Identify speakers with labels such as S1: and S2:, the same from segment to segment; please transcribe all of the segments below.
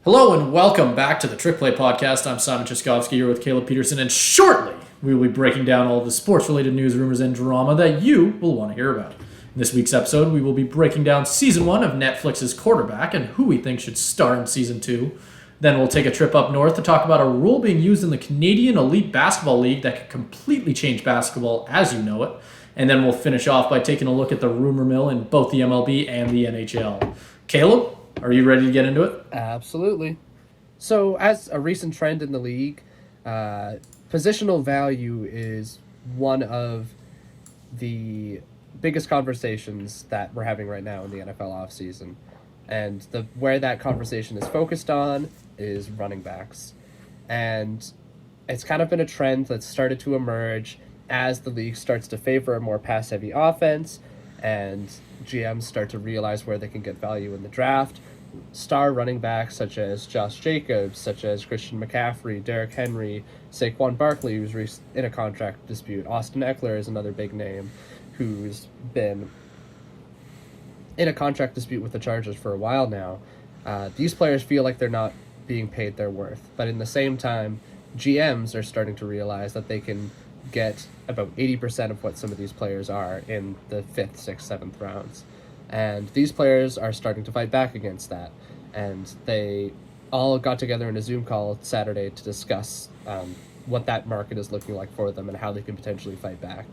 S1: Hello and welcome back to the Trick Play Podcast. I'm Simon Cheskovsky here with Caleb Peterson, and shortly we will be breaking down all of the sports-related news, rumors, and drama that you will want to hear about. In this week's episode, we will be breaking down Season 1 of Netflix's Quarterback and who we think should star in Season 2. Then we'll take a trip up north to talk about a rule being used in the Canadian Elite Basketball League that could completely change basketball as you know it. And then we'll finish off by taking a look at the rumor mill in both the MLB and the NHL. Caleb, are you ready to get into it?
S2: Absolutely. So, as a recent trend in the league, positional value is one of the biggest conversations that we're having right now in the NFL offseason. And where that conversation is focused on is running backs. And it's kind of been a trend that's started to emerge as the league starts to favor a more pass-heavy offense and GMs start to realize where they can get value in the draft. Star running backs such as Josh Jacobs, such as Christian McCaffrey, Derrick Henry, Saquon Barkley, who's in a contract dispute. Austin Eckler is another big name who's been in a contract dispute with the Chargers for a while now. These players feel like they're not being paid their worth. But in the same time, GMs are starting to realize that they can get about 80% of what some of these players are in the 5th, 6th, 7th rounds. And these players are starting to fight back against that. And they all got together in a Zoom call Saturday to discuss what that market is looking like for them and how they can potentially fight back.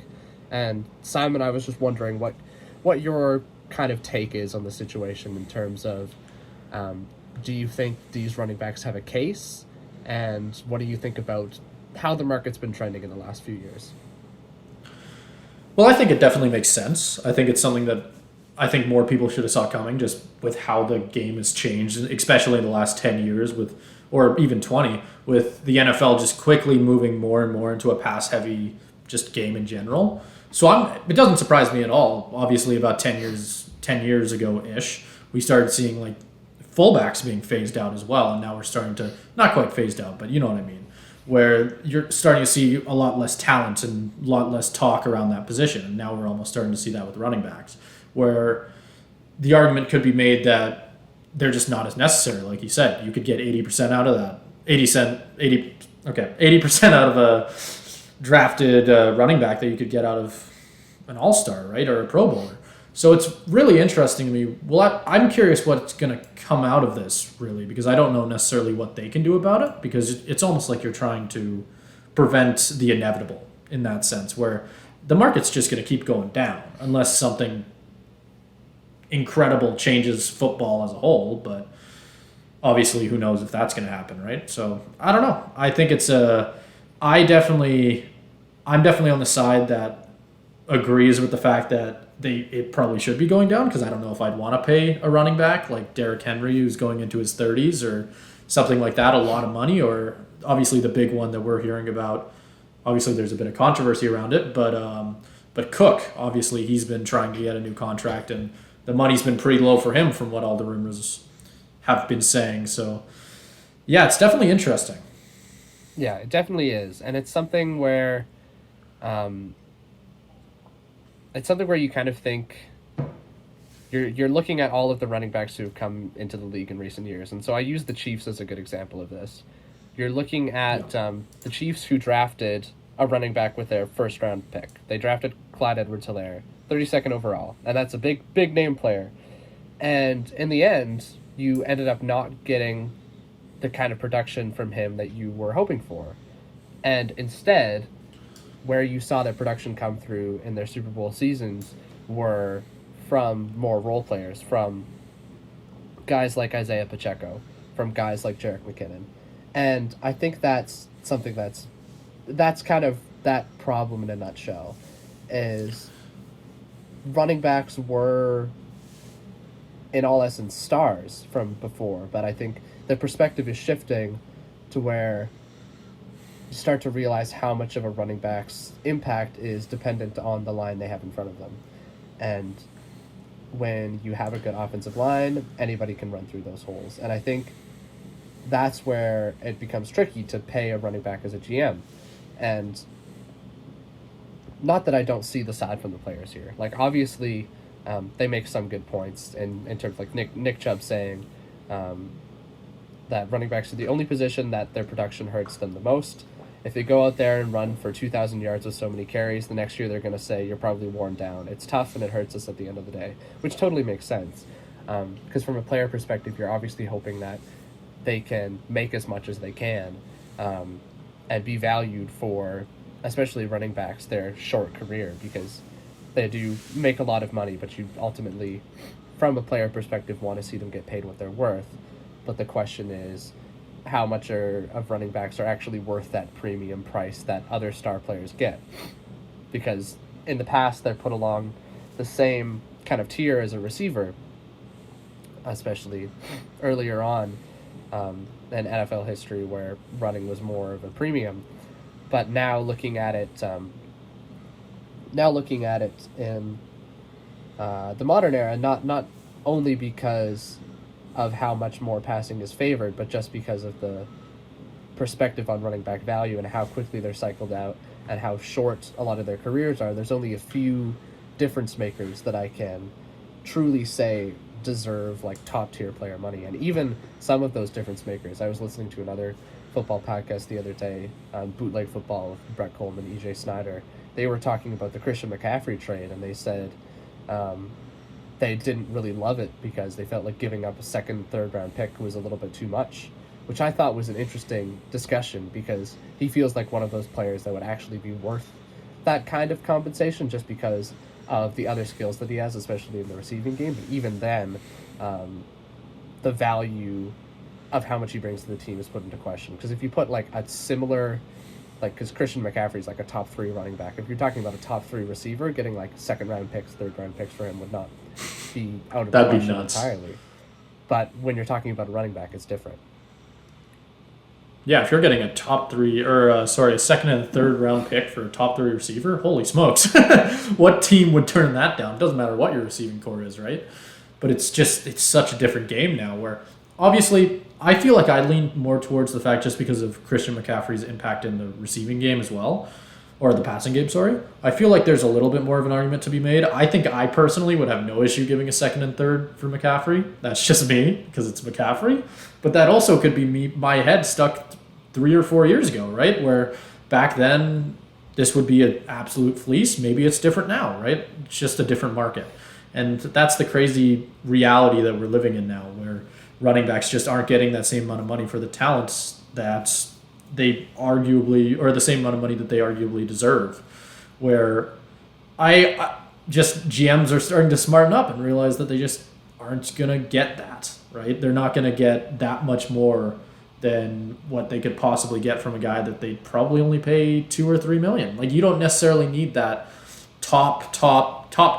S2: And Simon, I was just wondering what your kind of take is on the situation in terms of do you think these running backs have a case? And what do you think about how the market's been trending in the last few years?
S1: Well, I think it definitely makes sense. I think it's something that I think more people should have saw coming just with how the game has changed, especially in the last 10 years or even 20, with the NFL just quickly moving more and more into a pass-heavy just game in general. So it doesn't surprise me at all. Obviously, about 10 years ago-ish, we started seeing like fullbacks being phased out as well, and now we're starting to, not quite phased out, but you know what I mean, where you're starting to see a lot less talent and a lot less talk around that position, and now we're almost starting to see that with running backs, where the argument could be made that they're just not as necessary. Like you said, you could get 80% out of that. 80% out of a drafted running back that you could get out of an all-star, right, or a Pro Bowler. So it's really interesting to me. Well, I'm curious what's going to come out of this, really, because I don't know necessarily what they can do about it, because it's almost like you're trying to prevent the inevitable in that sense, where the market's just going to keep going down unless something incredible changes football as a whole, but obviously who knows if that's going to happen, right? So I don't know. I think I'm definitely on the side that agrees with the fact that it probably should be going down, because I don't know if I'd want to pay a running back like Derrick Henry who's going into his 30s or something like that a lot of money, or obviously the big one that we're hearing about. Obviously there's a bit of controversy around it, but Cook, obviously he's been trying to get a new contract, and the money's been pretty low for him from what all the rumors have been saying. So, yeah, it's definitely interesting.
S2: Yeah, it definitely is. And it's something where you kind of think you're looking at all of the running backs who have come into the league in recent years. And so I use the Chiefs as a good example of this. You're looking at the Chiefs who drafted a running back with their first round pick. They drafted Clyde Edwards-Helaire, 32nd overall, and that's a big name player. And in the end, you ended up not getting the kind of production from him that you were hoping for. And instead, where you saw their production come through in their Super Bowl seasons were from more role players, from guys like Isaiah Pacheco, from guys like Jerick McKinnon. And I think that's something that's kind of that problem in a nutshell, is running backs were, in all essence, stars from before, but I think the perspective is shifting to where you start to realize how much of a running back's impact is dependent on the line they have in front of them. And when you have a good offensive line, anybody can run through those holes. And I think that's where it becomes tricky to pay a running back as a GM. And not that I don't see the side from the players here. Like, obviously, they make some good points in terms of, like, Nick Chubb saying that running backs are the only position that their production hurts them the most. If they go out there and run for 2,000 yards with so many carries, the next year they're going to say you're probably worn down. It's tough and it hurts us at the end of the day, which totally makes sense. Because from a player perspective, you're obviously hoping that they can make as much as they can and be valued for, especially running backs, their short career, because they do make a lot of money, but you ultimately, from a player perspective, want to see them get paid what they're worth. But the question is, how much of running backs are actually worth that premium price that other star players get? Because in the past, they're put along the same kind of tier as a receiver, especially earlier on in NFL history where running was more of a premium. But now looking at it in the modern era, not only because of how much more passing is favored, but just because of the perspective on running back value and how quickly they're cycled out and how short a lot of their careers are. There's only a few difference makers that I can truly say deserve like top tier player money. And even some of those difference makers, I was listening to another football podcast the other day, Bootleg Football with Brett Coleman, EJ Snyder. They were talking about the Christian McCaffrey trade, and they said they didn't really love it because they felt like giving up a second, third round pick was a little bit too much, which I thought was an interesting discussion because he feels like one of those players that would actually be worth that kind of compensation just because of the other skills that he has, especially in the receiving game. But even then, the value of how much he brings to the team is put into question. Because if you put like a similar, like, because Christian McCaffrey is like a top 3 running back. If you're talking about a top 3 receiver, getting like second round picks, third round picks for him would not be out of the
S1: That'd be
S2: question
S1: nuts.
S2: entirely. But when you're talking about a running back, it's different.
S1: Yeah, if you're getting a top 3 or a second and third round pick for a top 3 receiver, holy smokes. What team would turn that down? It doesn't matter what your receiving core is, right? But it's such a different game now where obviously I feel like I lean more towards the fact just because of Christian McCaffrey's impact in the receiving game as well, or the passing game, sorry. I feel like there's a little bit more of an argument to be made. I think I personally would have no issue giving a second and third for McCaffrey. That's just me because it's McCaffrey. But that also could be my head stuck 3 or 4 years ago, right? Where back then this would be an absolute fleece. Maybe it's different now, right? It's just a different market. And that's the crazy reality that we're living in now, where running backs just aren't getting that same amount of money for the talents that they arguably, or the same amount of money that they arguably deserve. Where I just GMs are starting to smarten up and realize that they just aren't going to get that, right? They're not going to get that much more than what they could possibly get from a guy that they probably only pay $2 or $3 million. Like, you don't necessarily need that top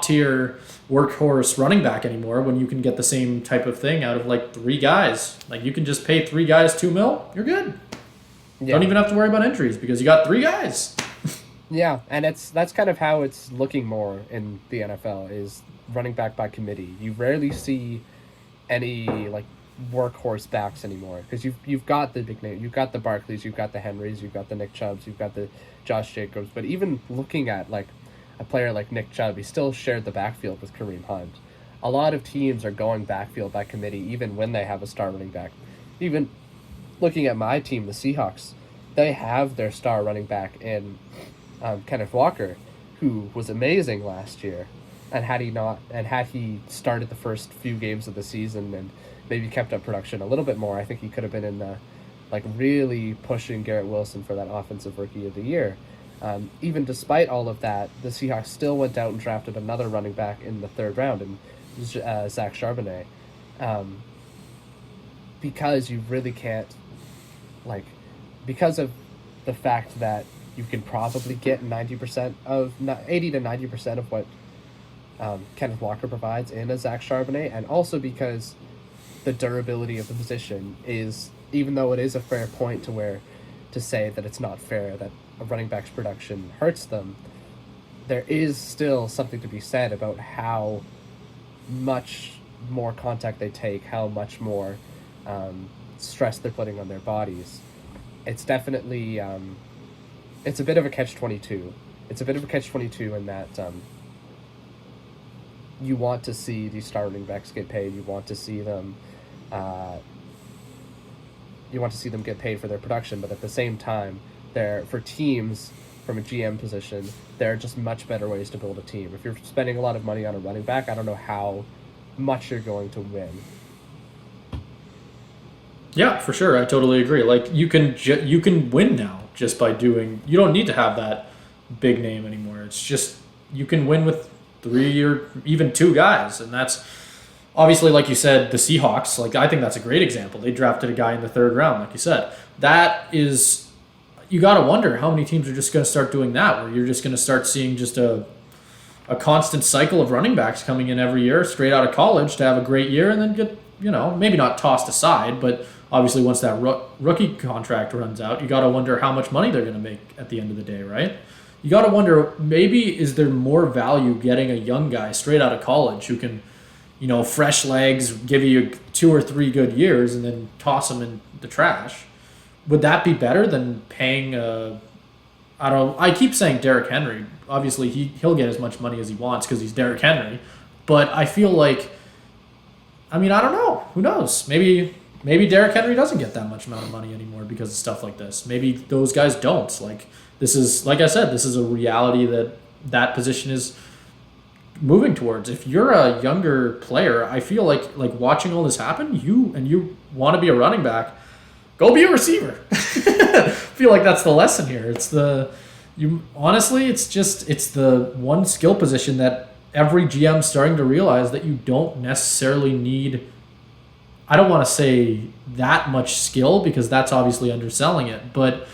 S1: tier workhorse running back anymore when you can get the same type of thing out of like 3 guys. Like, you can just pay 3 guys $2 million. You're good. Yeah. Don't even have to worry about injuries because you got 3 guys.
S2: Yeah, and that's kind of how it's looking more in the NFL is running back by committee. You rarely see any like workhorse backs anymore because you've got the big name, you've got the Barkleys, you've got the Henrys, you've got the Nick Chubbs, you've got the Josh Jacobs. But even looking at like a player like Nick Chubb, he still shared the backfield with Kareem Hunt. A lot of teams are going backfield by committee even when they have a star running back. Even looking at my team, the Seahawks, they have their star running back in Kenneth Walker, who was amazing last year. And had he started the first few games of the season and maybe kept up production a little bit more, I think he could have been in the really pushing Garrett Wilson for that offensive rookie of the year. Even despite all of that, the Seahawks still went out and drafted another running back in the 3rd round, and Zach Charbonnet. Because you really can't, because of the fact that you can probably get 80 to 90% of what Kenneth Walker provides in a Zach Charbonnet, and also because the durability of the position is, even though it is a fair point to say that it's not fair that a running back's production hurts them, there is still something to be said about how much more contact they take, how much more stress they're putting on their bodies. It's definitely it's a bit of a catch-22. It's a bit of a catch-22 in that you want to see these star running backs get paid. You want to see them you want to see them get paid for their production, but at the same time, they're for teams from a GM position, there are just much better ways to build a team. If you're spending a lot of money on a running back, I don't know how much you're going to win.
S1: Yeah, for sure. I totally agree. Like you can win now just by doing. You don't need to have that big name anymore. It's just you can win with 3 or even 2 guys, and that's obviously, like you said, the Seahawks. Like I think that's a great example. They drafted a guy in the 3rd round, like you said. That is, you got to wonder how many teams are just going to start doing that, where you're just going to start seeing just a constant cycle of running backs coming in every year straight out of college to have a great year and then get, maybe not tossed aside, but obviously once that rookie contract runs out, you got to wonder how much money they're going to make at the end of the day, right? You got to wonder, maybe is there more value getting a young guy straight out of college who can, fresh legs, give you 2 or 3 good years and then toss him in the trash? Would that be better than paying I keep saying Derrick Henry. Obviously, he'll get as much money as he wants because he's Derrick Henry. But I feel like, I don't know. Who knows? Maybe Derrick Henry doesn't get that much amount of money anymore because of stuff like this. Maybe those guys don't. Like I said, this is a reality that position is moving towards. If you're a younger player, I feel like watching all this happen, you want to be a running back, go be a receiver. I feel like that's the lesson here. It's the one skill position that every GM's starting to realize that you don't necessarily need. I don't want to say that much skill because that's obviously underselling it, but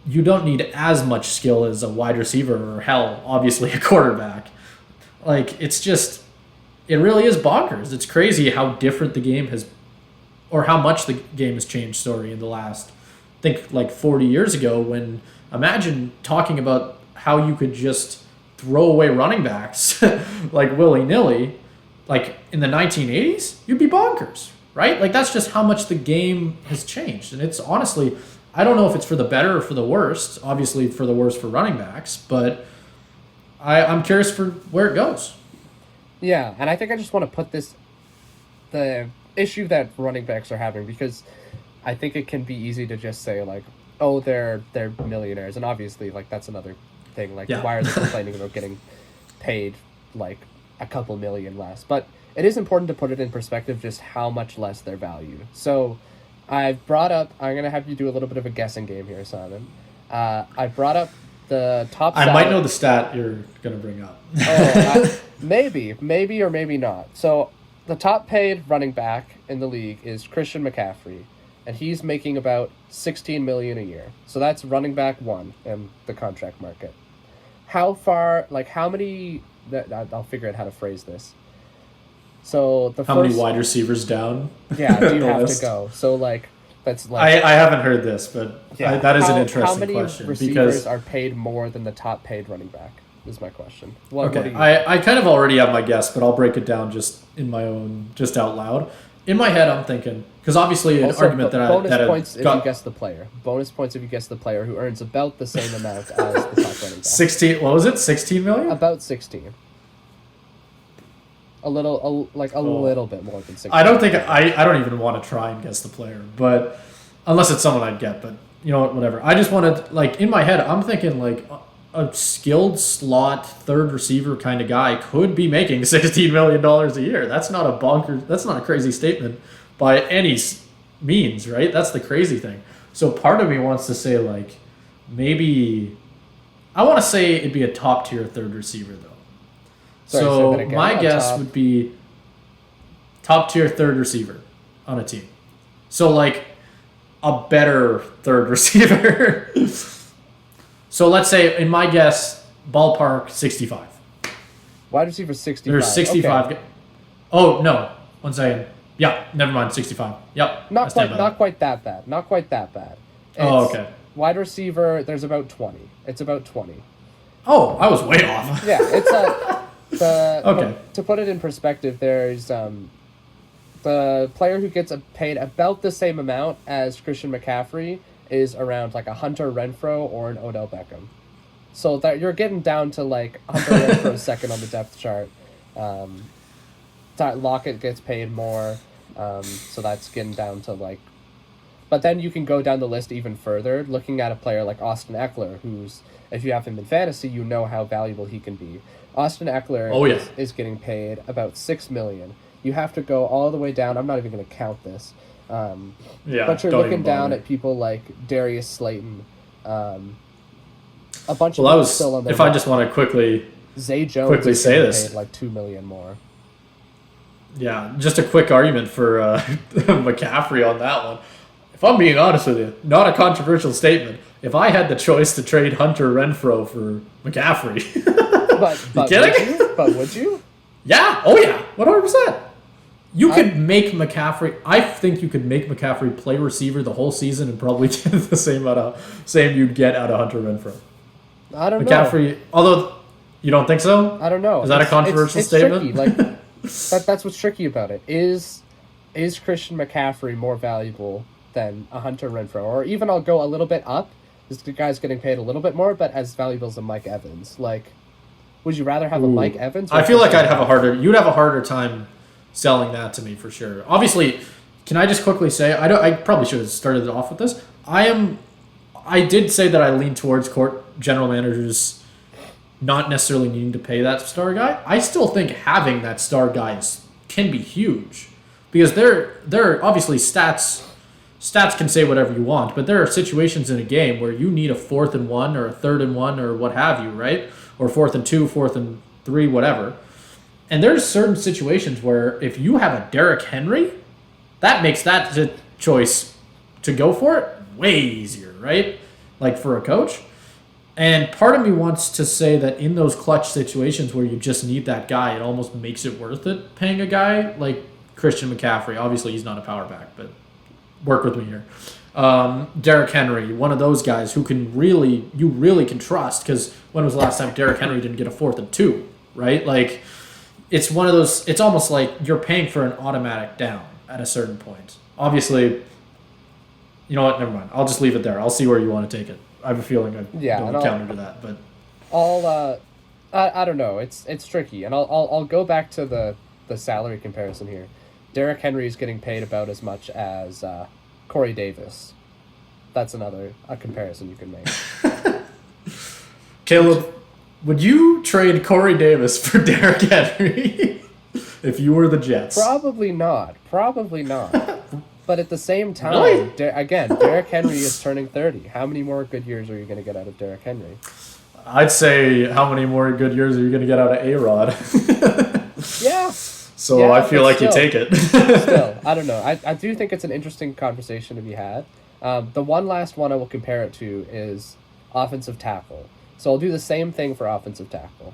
S1: you don't need as much skill as a wide receiver or hell, obviously a quarterback. Like it really is bonkers. It's crazy how different the game has, or how much the game has changed, in the last, I think like 40 years ago, when imagine talking about how you could just throw away running backs like willy-nilly, like in the 1980s, you'd be bonkers, right? Like that's just how much the game has changed. And it's honestly, I don't know if it's for the better or for the worst, obviously for the worst for running backs, but I'm curious for where it goes.
S2: Yeah, and I think I just want to put the issue that running backs are having, because I think it can be easy to just say like, oh, they're millionaires, and obviously like that's another thing. Like, why are they complaining about getting paid like a couple million less? But it is important to put it in perspective just how much less they're valued. So I've brought up. I'm gonna have you do a little bit of a guessing game here, Simon. I brought up the top.
S1: I might know the stat you're gonna bring up.
S2: Maybe or maybe not. So the top paid running back in the league is Christian McCaffrey, and he's making about $16 million a year. So that's running back 1 in the contract market. How many? I'll figure out how to phrase this. So how
S1: many wide receivers down?
S2: Yeah, do you have to go? So that's like
S1: I haven't heard this, but that is an interesting question.
S2: How many receivers are paid more than the top paid running back? Is my question. What
S1: I kind of already have my guess, but I'll break it down just in my own, just out loud. In my head, I'm thinking, because obviously an argument that
S2: bonus points if you guess the player. Bonus points if you guess the player who earns about the same amount as the top running back.
S1: 16. What was it? 16 million?
S2: About 16. A little bit more than 16.
S1: I don't think I don't even want to try and guess the player, but unless it's someone I'd get. But you know what? Whatever. I just wanted in my head, I'm thinking like a skilled slot third receiver kind of guy could be making $16 million a year. That's not a bonkers. That's not a crazy statement by any means, right? That's the crazy thing. So part of me wants to say like maybe I want to say it'd be a top tier third receiver though. So my guess would be top tier third receiver on a team. So like a better third receiver. So let's say, in my guess, ballpark 65.
S2: Wide receiver 65.
S1: There's 65. Okay. Oh, no. 1 second. Yeah, never mind. 65. Yep.
S2: Not quite that bad. Not quite that bad.
S1: Okay.
S2: Wide receiver, there's about 20. It's about 20.
S1: Oh, I was way off.
S2: Yeah, it's
S1: okay.
S2: To put it in perspective, there's the player who gets paid about the same amount as Christian McCaffrey is around like a Hunter Renfrow or an Odell Beckham. So that you're getting down to like Hunter Renfrow second on the depth chart. Lockett gets paid more, so that's getting down to like But then you can go down the list even further, looking at a player like Austin Eckler, who's, if you have him in fantasy, you know how valuable he can be. Austin Eckler
S1: Oh, yeah.
S2: is getting paid about $6 million. You have to go all the way down. I'm not even going to count this.
S1: Yeah,
S2: But you're
S1: don't
S2: looking
S1: even
S2: down
S1: bother.
S2: at people like Darius Slayton, a bunch
S1: Well,
S2: of
S1: that
S2: them
S1: was.
S2: still on their
S1: If I just want to quickly,
S2: Zay Jones
S1: quickly
S2: is
S1: say
S2: getting
S1: this.
S2: paid like $2 million more.
S1: yeah, just a quick argument for McCaffrey on that one. If I'm being honest with you, not a controversial statement. If I had the choice to trade Hunter Renfro for McCaffrey,
S2: But
S1: kidding?
S2: would you? But would you?
S1: yeah, oh yeah, 100%. You
S2: I-
S1: could make McCaffrey. I think you could make McCaffrey play receiver the whole season and probably get the same you'd get out of Hunter Renfro.
S2: I don't know.
S1: McCaffrey, although you don't think so?
S2: I don't know.
S1: Is that a controversial
S2: it's
S1: statement?
S2: Tricky. Like that's what's tricky about it. Is Christian McCaffrey more valuable than a Hunter Renfro, or even I'll go a little bit up. This guy's getting paid a little bit more, but as valuable as a Mike Evans. Like, would you rather have a Mike Evans? Or
S1: I feel like
S2: Christian
S1: I'd have a harder. You'd have a harder time selling that to me for sure. Obviously, can I just quickly say I probably should have started it off with this. I did say that I lean towards court general managers not necessarily needing to pay that star guy. I still think having that star guy can be huge because there obviously stats can say whatever you want, but there are situations in a game where you need a 4th and 1 or a 3rd and 1 or what have you, right? Or 4th and 2, 4th and 3, whatever. And there's certain situations where if you have a Derrick Henry, that makes that choice to go for it way easier, right? Like for a coach. And part of me wants to say that in those clutch situations where you just need that guy, it almost makes it worth it paying a guy like Christian McCaffrey. Obviously, he's not a power back, but work with me here. Derrick Henry, one of those guys who you really can trust, because when was the last time Derrick Henry didn't get a 4th and 2, right? Like, it's one of those, it's almost like you're paying for an automatic down at a certain point. Obviously, you know what, never mind. I'll just leave it there. I'll see where you want to take it. I have a feeling I
S2: and
S1: don't counter to that, but
S2: I don't know. It's tricky, and I'll go back to the salary comparison here. Derrick Henry is getting paid about as much as Corey Davis. That's a comparison you can make.
S1: Caleb, would you trade Corey Davis for Derrick Henry if you were the Jets?
S2: Probably not. But at the same time,
S1: Really?
S2: Derrick Henry is turning 30. How many more good years are you going to get out of Derrick Henry?
S1: I'd say how many more good years are you going to get out of A-Rod?
S2: Yeah.
S1: So
S2: Yeah,
S1: I feel
S2: but
S1: like you
S2: still.
S1: take it.
S2: Still, I don't know. I do think it's an interesting conversation to be had. The one last one I will compare it to is offensive tackle. So I'll do the same thing for offensive tackle.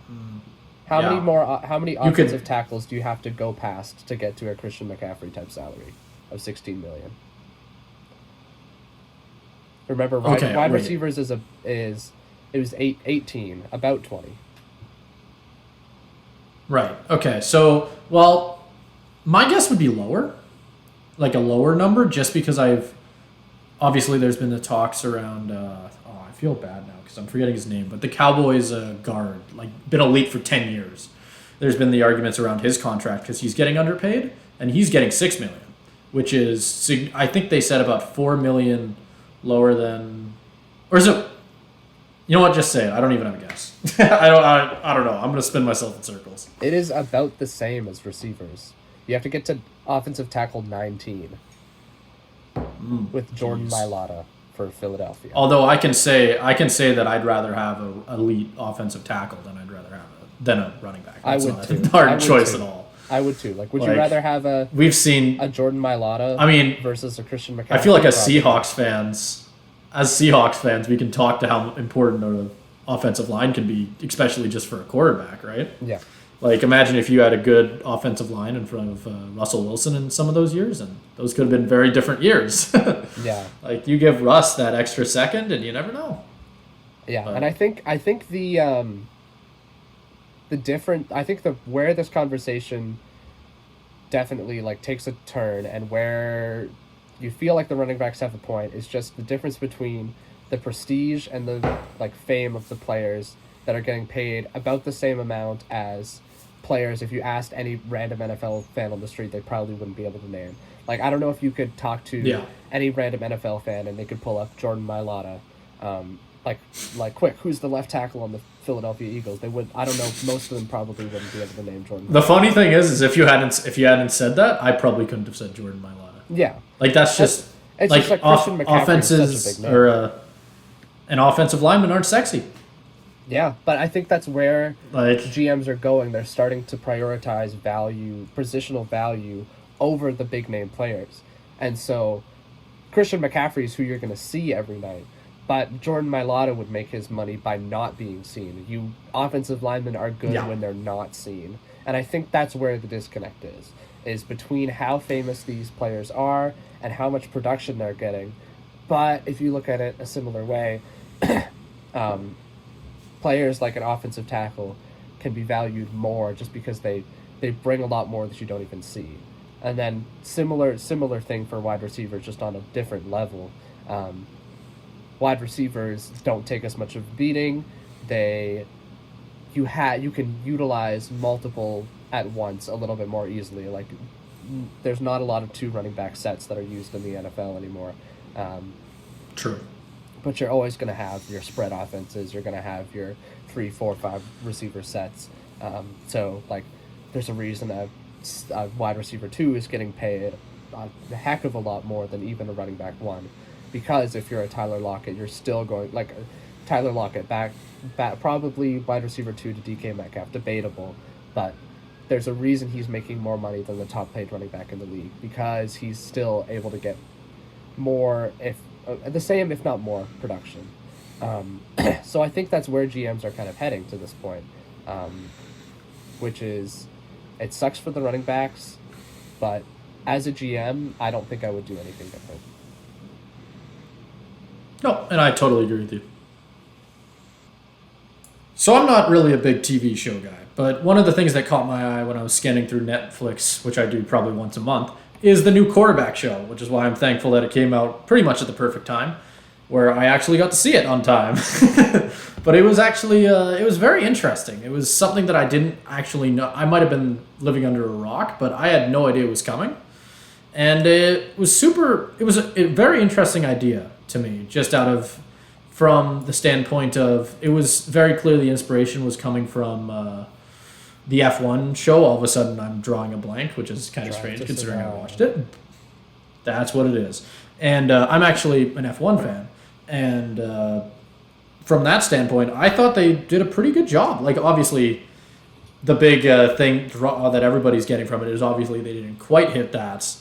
S2: How
S1: Yeah.
S2: many
S1: could-
S2: offensive tackles do you have to go past to get to a Christian McCaffrey type salary of $16 million? Remember, wide
S1: Okay, wait.
S2: receivers is it was 18, about 20.
S1: Right. Okay. So, well, my guess would be lower, like a lower number, just because obviously there's been the talks around. I feel bad now because I'm forgetting his name, but the Cowboys guard, like, been elite for 10 years. There's been the arguments around his contract because he's getting underpaid, and he's getting $6 million, which is I think they said about $4 million lower than, or is it? You know what? Just say it. I don't even have a guess. I don't know. I'm gonna spin myself in circles.
S2: It is about the same as receivers. You have to get to offensive tackle 19 with Jordan
S1: jeez.
S2: Mailata for Philadelphia.
S1: Although I can say that I'd rather have an elite offensive tackle than I'd rather have than a running back.
S2: I
S1: That's
S2: would
S1: not
S2: too.
S1: a hard
S2: I would
S1: choice
S2: too.
S1: at all.
S2: I would too. Like, would you
S1: Like,
S2: rather have a
S1: We've seen.
S2: Jordan Mailata?
S1: I mean,
S2: versus a Christian McCaffrey?
S1: I feel like
S2: Probably.
S1: as Seahawks fans, we can talk to how important an offensive line can be, especially just for a quarterback, right?
S2: Yeah.
S1: Like, imagine if you had a good offensive line in front of Russell Wilson in some of those years, and those could have been very different years.
S2: Yeah.
S1: Like, you give Russ that extra second, and you never know.
S2: Yeah,
S1: But-
S2: and I think where this conversation definitely like takes a turn and where you feel like the running backs have a point is just the difference between the prestige and the like fame of the players that are getting paid about the same amount as players. If you asked any random NFL fan on the street, they probably wouldn't be able to name. Like, I don't know if you could talk to
S1: Yeah.
S2: any random NFL fan and they could pull up Jordan Mailata. Um, like, quick, who's the left tackle on the Philadelphia Eagles? They would. I don't know. Most of them probably wouldn't be able to name Jordan.
S1: The funny thing is if you hadn't said that, I probably couldn't have said Jordan Mailata.
S2: Yeah,
S1: Like that's just
S2: it's
S1: like,
S2: just like Christian McCaffrey is such a
S1: offenses
S2: big name.
S1: or an offensive lineman aren't sexy.
S2: Yeah, but I think that's where
S1: Like
S2: GMs are going. They're starting to prioritize value, positional value, over the big name players. And so Christian McCaffrey is who you're going to see every night. But Jordan Mailata would make his money by not being seen. You offensive linemen are good
S1: Yeah.
S2: when they're not seen. And I think that's where the disconnect is between how famous these players are and how much production they're getting. But if you look at it a similar way, players like an offensive tackle can be valued more just because they bring a lot more that you don't even see. And then similar thing for wide receivers, just on a different level. Wide receivers don't take as much of a beating. You can utilize multiple at once a little bit more easily. Like, there's not a lot of 2 running back sets that are used in the NFL anymore.
S1: true.
S2: But you're always going to have your spread offenses. You're going to have your 3, 4, 5 receiver sets. So, like, there's a reason a wide receiver 2 is getting paid a heck of a lot more than even a running back 1. Because if you're a Tyler Lockett, you're still going, like, Tyler Lockett back probably wide receiver 2 to DK Metcalf, debatable. But there's a reason he's making more money than the top paid running back in the league, because he's still able to get more, if the same, if not more, production. So I think that's where GMs are kind of heading to this point, which is, it sucks for the running backs, but as a GM, I don't think I would do anything different.
S1: No, and I totally agree with you. So I'm not really a big TV show guy, but one of the things that caught my eye when I was scanning through Netflix, which I do probably once a month, is the new quarterback show, which is why I'm thankful that it came out pretty much at the perfect time, where I actually got to see it on time. But it was actually, it was very interesting. It was something that I didn't actually know. I might have been living under a rock, but I had no idea it was coming. And it was a very interesting idea to me, just from the standpoint of, it was very clear the inspiration was coming from the F1 show. All of a sudden I'm drawing a blank, which is kind of strange considering I watched it. That's what it is. And I'm actually an F1 fan. And from that standpoint, I thought they did a pretty good job. Like, obviously, the big thing that everybody's getting from it is obviously they didn't quite hit that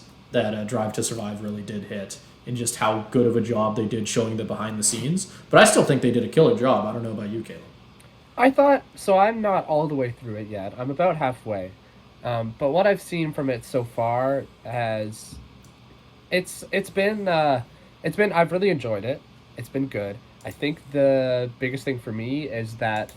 S1: Drive to Survive really did hit, in just how good of a job they did showing the behind the scenes. But I still think they did a killer job. I don't know about you, Caleb.
S2: I thought, so I'm not all the way through it yet. I'm about halfway. But what I've seen from it so far it's been I've really enjoyed it. It's been good. I think the biggest thing for me is that,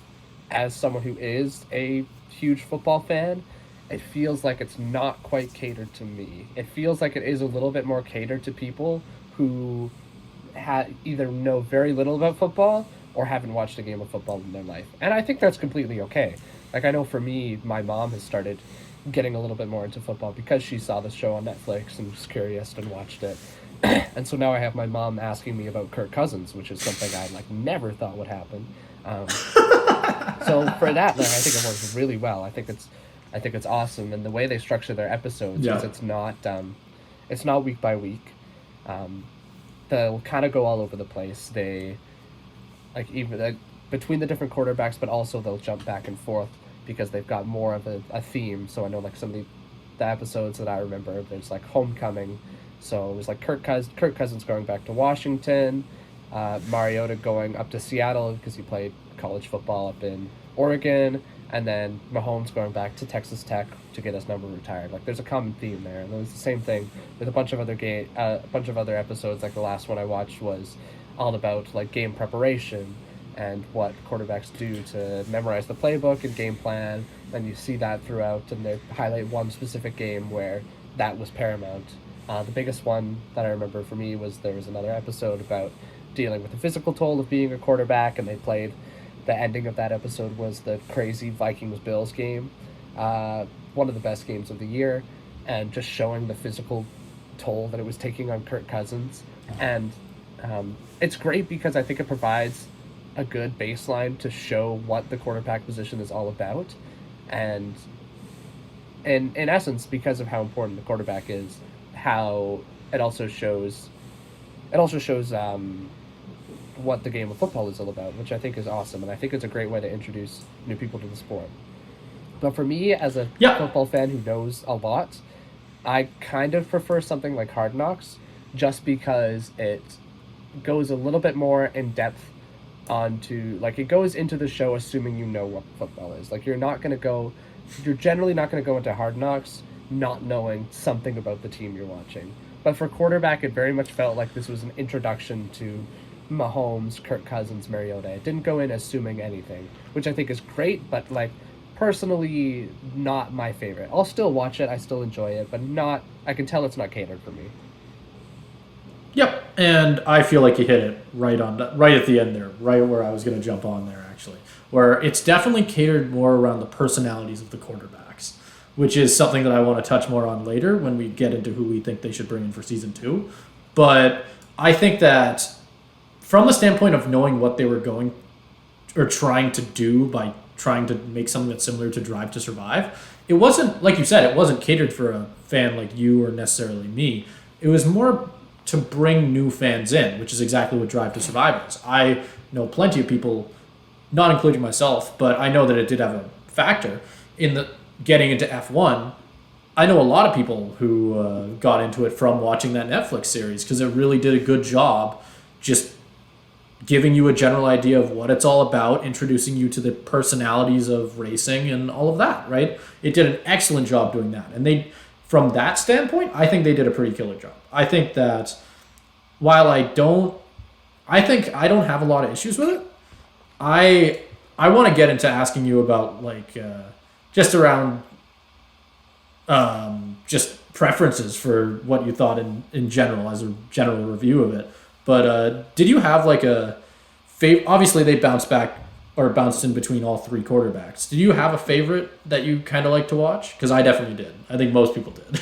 S2: as someone who is a huge football fan, it feels like it's not quite catered to me. It feels like it is a little bit more catered to people who either know very little about football or haven't watched a game of football in their life. And I think that's completely okay. Like, I know for me, my mom has started getting a little bit more into football because she saw this show on Netflix and was curious and watched it. And so now I have my mom asking me about Kirk Cousins, which is something I never thought would happen. So for that, I think it works really well. I think it's awesome, and the way they structure their episodes is it's not week by week. They'll kind of go all over the place. They between the different quarterbacks, but also they'll jump back and forth because they've got more of a theme. So I know some of the episodes that I remember, there's homecoming. So it was Kirk Cousins going back to Washington, Mariota going up to Seattle because he played college football up in Oregon, and then Mahomes going back to Texas Tech to get his number retired. There's a common theme there, and it was the same thing with a bunch of other episodes. The last one I watched was all about game preparation and what quarterbacks do to memorize the playbook and game plan. And you see that throughout, and they highlight one specific game where that was paramount. The biggest one that I remember for me was there was another episode about dealing with the physical toll of being a quarterback, and the ending of that episode was the crazy Vikings-Bills game, one of the best games of the year, and just showing the physical toll that it was taking on Kirk Cousins, and it's great because I think it provides a good baseline to show what the quarterback position is all about, and in essence, because of how important the quarterback is, how it also shows what the game of football is all about, which I think is awesome, and I think it's a great way to introduce new people to the sport. But for me, as a
S1: Yeah.
S2: football fan who knows a lot, I kind of prefer something like Hard Knocks, just because it goes a little bit more in depth onto, like, it goes into the show assuming you know what football is. Like, you're generally not going to go into Hard Knocks not knowing something about the team you're watching. But for quarterback, it very much felt like this was an introduction to Mahomes, Kirk Cousins, Mariota. It didn't go in assuming anything, which I think is great, but like personally not my favorite. I'll still watch it, I still enjoy it, but not I can tell it's not catered for me.
S1: Yep, and I feel like you hit it right at the end there, right where I was going to jump on there actually, where it's definitely catered more around the personalities of the quarterbacks, which is something that I want to touch more on later when we get into who we think they should bring in for season 2. But I think that from the standpoint of knowing what they were going or trying to do by trying to make something that's similar to Drive to Survive, it wasn't, like you said, it wasn't catered for a fan like you or necessarily me. It was more to bring new fans in, which is exactly what Drive to Survive is. I know plenty of people, not including myself, but I know that it did have a factor in the getting into F1. I know a lot of people who got into it from watching that Netflix series because it really did a good job just giving you a general idea of what it's all about, introducing you to the personalities of racing and all of that, right? It did an excellent job doing that. And they, from that standpoint, I think they did a pretty killer job. I think that while I don't have a lot of issues with it, I want to get into asking you about like just around just preferences for what you thought in general as a general review of it. But did you have like a favorite? Obviously, they bounced in between all three quarterbacks. Did you have a favorite that you kind of like to watch? Because I definitely did. I think most people did.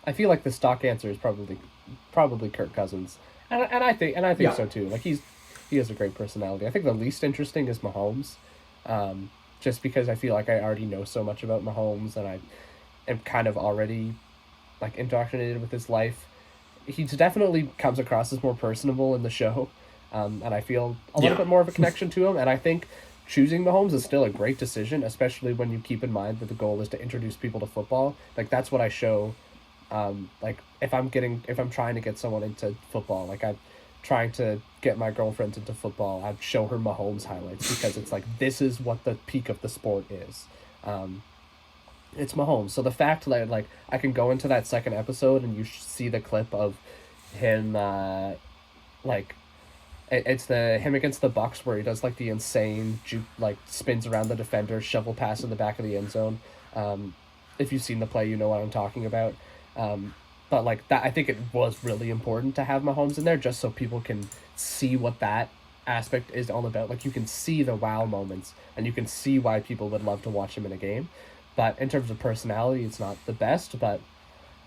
S2: I feel like the stock answer is probably Kirk Cousins, and I think
S1: Yeah.
S2: so too. Like he has a great personality. I think the least interesting is Mahomes, just because I feel like I already know so much about Mahomes, and I am kind of already like indoctrinated with his life. He definitely comes across as more personable in the show, and I feel a little
S1: Yeah.
S2: bit more of a connection to him. And I think choosing Mahomes is still a great decision, especially when you keep in mind that the goal is to introduce people to football. Like that's what I show. Like if I'm trying to get someone into football, like I'm trying to get my girlfriend into football, I'd show her Mahomes highlights because it's like this is what the peak of the sport is. It's Mahomes. So the fact that like I can go into that second episode and you see the clip of him, like it's the him against the Bucks where he does like the insane like spins around the defender, shovel pass in the back of the end zone. If you've seen the play, you know what I'm talking about. But like that, I think it was really important to have Mahomes in there just so people can see what that aspect is all about. Like you can see the wow moments and you can see why people would love to watch him in a game. But in terms of personality, it's not the best. But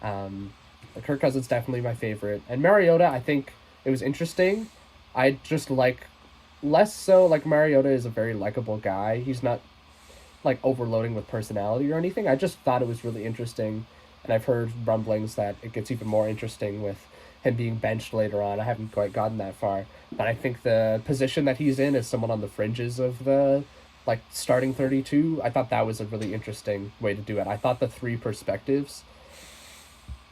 S2: Kirk Cousins definitely my favorite. And Mariota, I think it was interesting. I just like less so like Mariota is a very likable guy. He's not like overloading with personality or anything. I just thought it was really interesting. And I've heard rumblings that it gets even more interesting with him being benched later on. I haven't quite gotten that far. But I think the position that he's in is someone on the fringes of the like starting 32. I thought that was a really interesting way to do it. I thought the three perspectives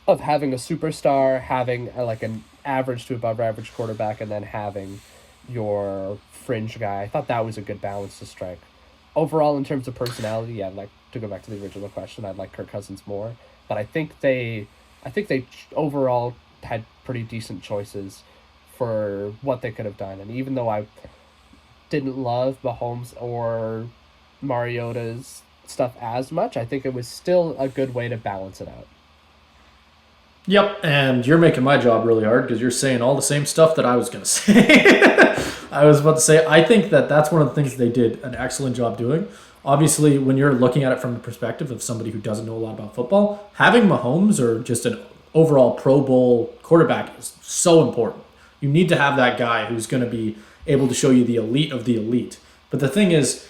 S2: of having a superstar, having like an average to above average quarterback, and then having your fringe guy, I thought that was a good balance to strike. Overall, in terms of personality, yeah, I'd like to go back to the original question. I'd like Kirk Cousins more, but I think they overall had pretty decent choices for what they could have done. And even though I didn't love Mahomes or Mariota's stuff as much, I think it was still a good way to balance it out.
S1: Yep, and you're making my job really hard because you're saying all the same stuff that I was going to say. I was about to say, I think that that's one of the things they did an excellent job doing. Obviously, when you're looking at it from the perspective of somebody who doesn't know a lot about football, having Mahomes or just an overall Pro Bowl quarterback is so important. You need to have that guy who's going to be able to show you the elite of the elite. But the thing is,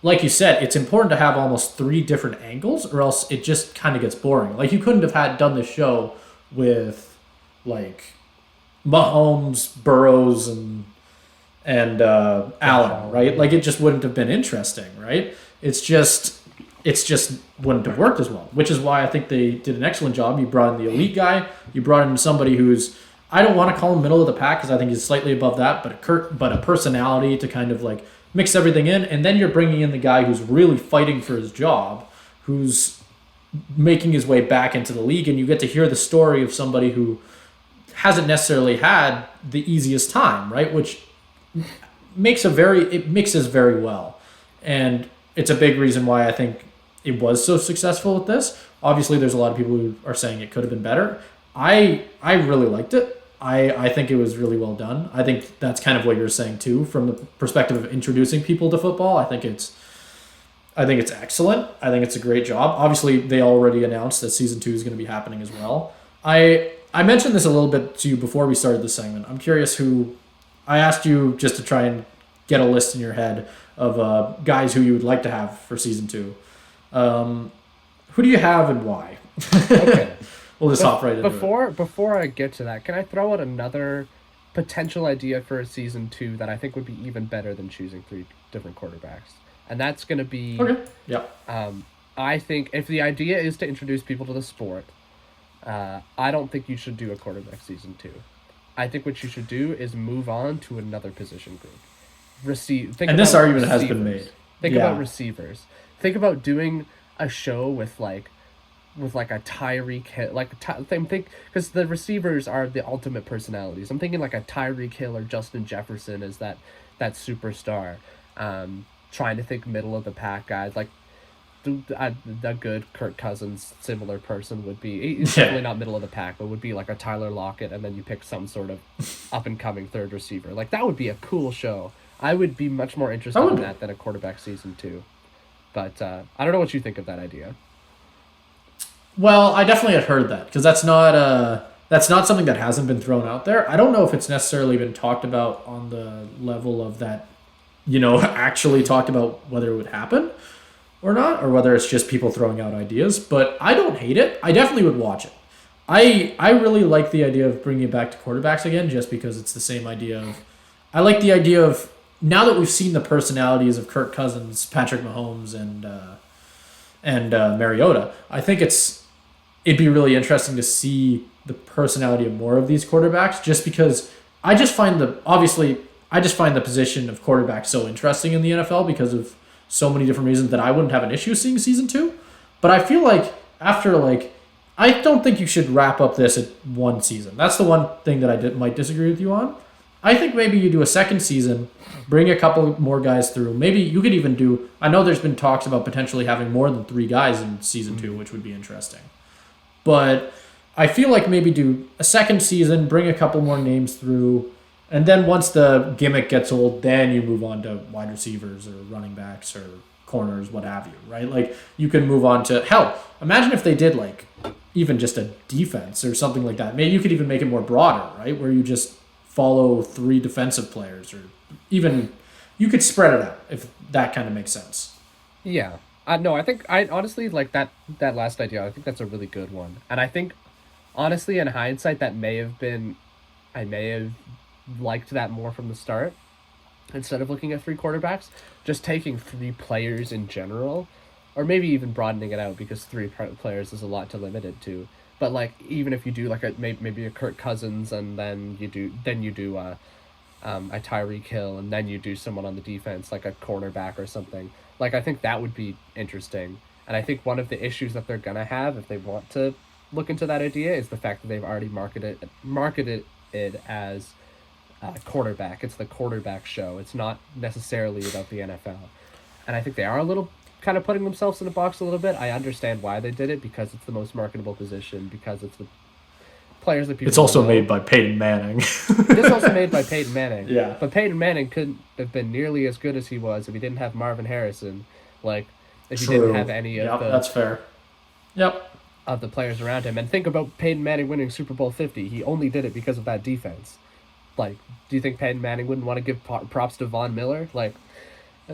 S1: like you said, it's important to have almost three different angles, or else it just kind of gets boring. Like you couldn't have done this show with like Mahomes, Burrows, and Allen, right? Like it just wouldn't have been interesting, right? It's just wouldn't have worked as well. Which is why I think they did an excellent job. You brought in the elite guy. You brought in somebody who's, I don't want to call him middle of the pack because I think he's slightly above that, but a personality to kind of like mix everything in, and then you're bringing in the guy who's really fighting for his job, who's making his way back into the league, and you get to hear the story of somebody who hasn't necessarily had the easiest time, right? Which it mixes very well, and it's a big reason why I think it was so successful with this. Obviously, there's a lot of people who are saying it could have been better. I really liked it. I think it was really well done. I think that's kind of what you're saying too, from the perspective of introducing people to football. I think it's excellent. I think it's a great job. Obviously, they already announced that season 2 is going to be happening as well. I mentioned this a little bit to you before we started this segment. I'm curious who I asked you just to try and get a list in your head of guys who you would like to have for season 2. Who do you have and why?
S2: Okay.
S1: We'll just hop right into it.
S2: Before I get to that, can I throw out another potential idea for a season 2 that I think would be even better than choosing 3 different quarterbacks? And that's going to be...
S1: Okay, yeah.
S2: I think if the idea is to introduce people to the sport, I don't think you should do a quarterback season 2. I think what you should do is move on to another position group.
S1: And this argument has been made.
S2: Think about receivers. Think about doing a show with a Tyreek Hill, because the receivers are the ultimate personalities. I'm thinking like a Tyreek Hill or Justin Jefferson as that superstar. Trying to think middle of the pack guys like the good Kirk Cousins similar person would be. He's definitely not middle of the pack, but would be like a Tyler Lockett, and then you pick some sort of up and coming third receiver. Like that would be a cool show. I would be much more interested in that than a quarterback season 2. But I don't know what you think of that idea.
S1: Well, I definitely had heard that because that's not something that hasn't been thrown out there. I don't know if it's necessarily been talked about on the level of that, actually talked about whether it would happen or not, or whether it's just people throwing out ideas. But I don't hate it. I definitely would watch it. I really like the idea of bringing it back to quarterbacks again, just because it's the same idea of. I like the idea of now that we've seen the personalities of Kirk Cousins, Patrick Mahomes, and Mariota. I think it'd be really interesting to see the personality of more of these quarterbacks, just because I just find the position of quarterback so interesting in the NFL because of so many different reasons that I wouldn't have an issue seeing season 2. But I feel like I don't think you should wrap up this at one season. That's the one thing that I might disagree with you on. I think maybe you do a second season, bring a couple more guys through. Maybe you could even do, I know there's been talks about potentially having more than 3 guys in season 2, which would be interesting. But I feel like maybe do a second season, bring a couple more names through, and then once the gimmick gets old, then you move on to wide receivers or running backs or corners, what have you, right? Like you can move on to, hell, imagine if they did like even just a defense or something like that. Maybe you could even make it more broader, right? Where you just follow 3 defensive players, or even you could spread it out if that kind of makes sense.
S2: Yeah. No, I think I honestly like that last idea. I think that's a really good one. And I think honestly in hindsight I may have liked that more from the start. Instead of looking at 3 quarterbacks, just taking 3 players in general, or maybe even broadening it out because 3 players is a lot to limit it to. But like even if you do like maybe a Kirk Cousins, and then you do a Tyreek Hill, and then you do someone on the defense like a cornerback or something. Like I think that would be interesting. And I think one of the issues that they're gonna have if they want to look into that idea is the fact that they've already marketed it as quarterback. It's the quarterback show. It's not necessarily about the NFL. And I think they are a little kind of putting themselves in a box a little bit. I understand why they did it, because it's the most marketable position, because it's the players that people.
S1: It's also made by Peyton Manning.
S2: It is also made by Peyton Manning.
S1: Yeah.
S2: But Peyton Manning couldn't have been nearly as good as he was if he didn't have Marvin Harrison. Like, if he didn't have any of
S1: Yep,
S2: the
S1: that's fair. Yep.
S2: of the players around him. And think about Peyton Manning winning Super Bowl 50. He only did it because of that defense. Like, do you think Peyton Manning wouldn't want to give props to Von Miller? Like,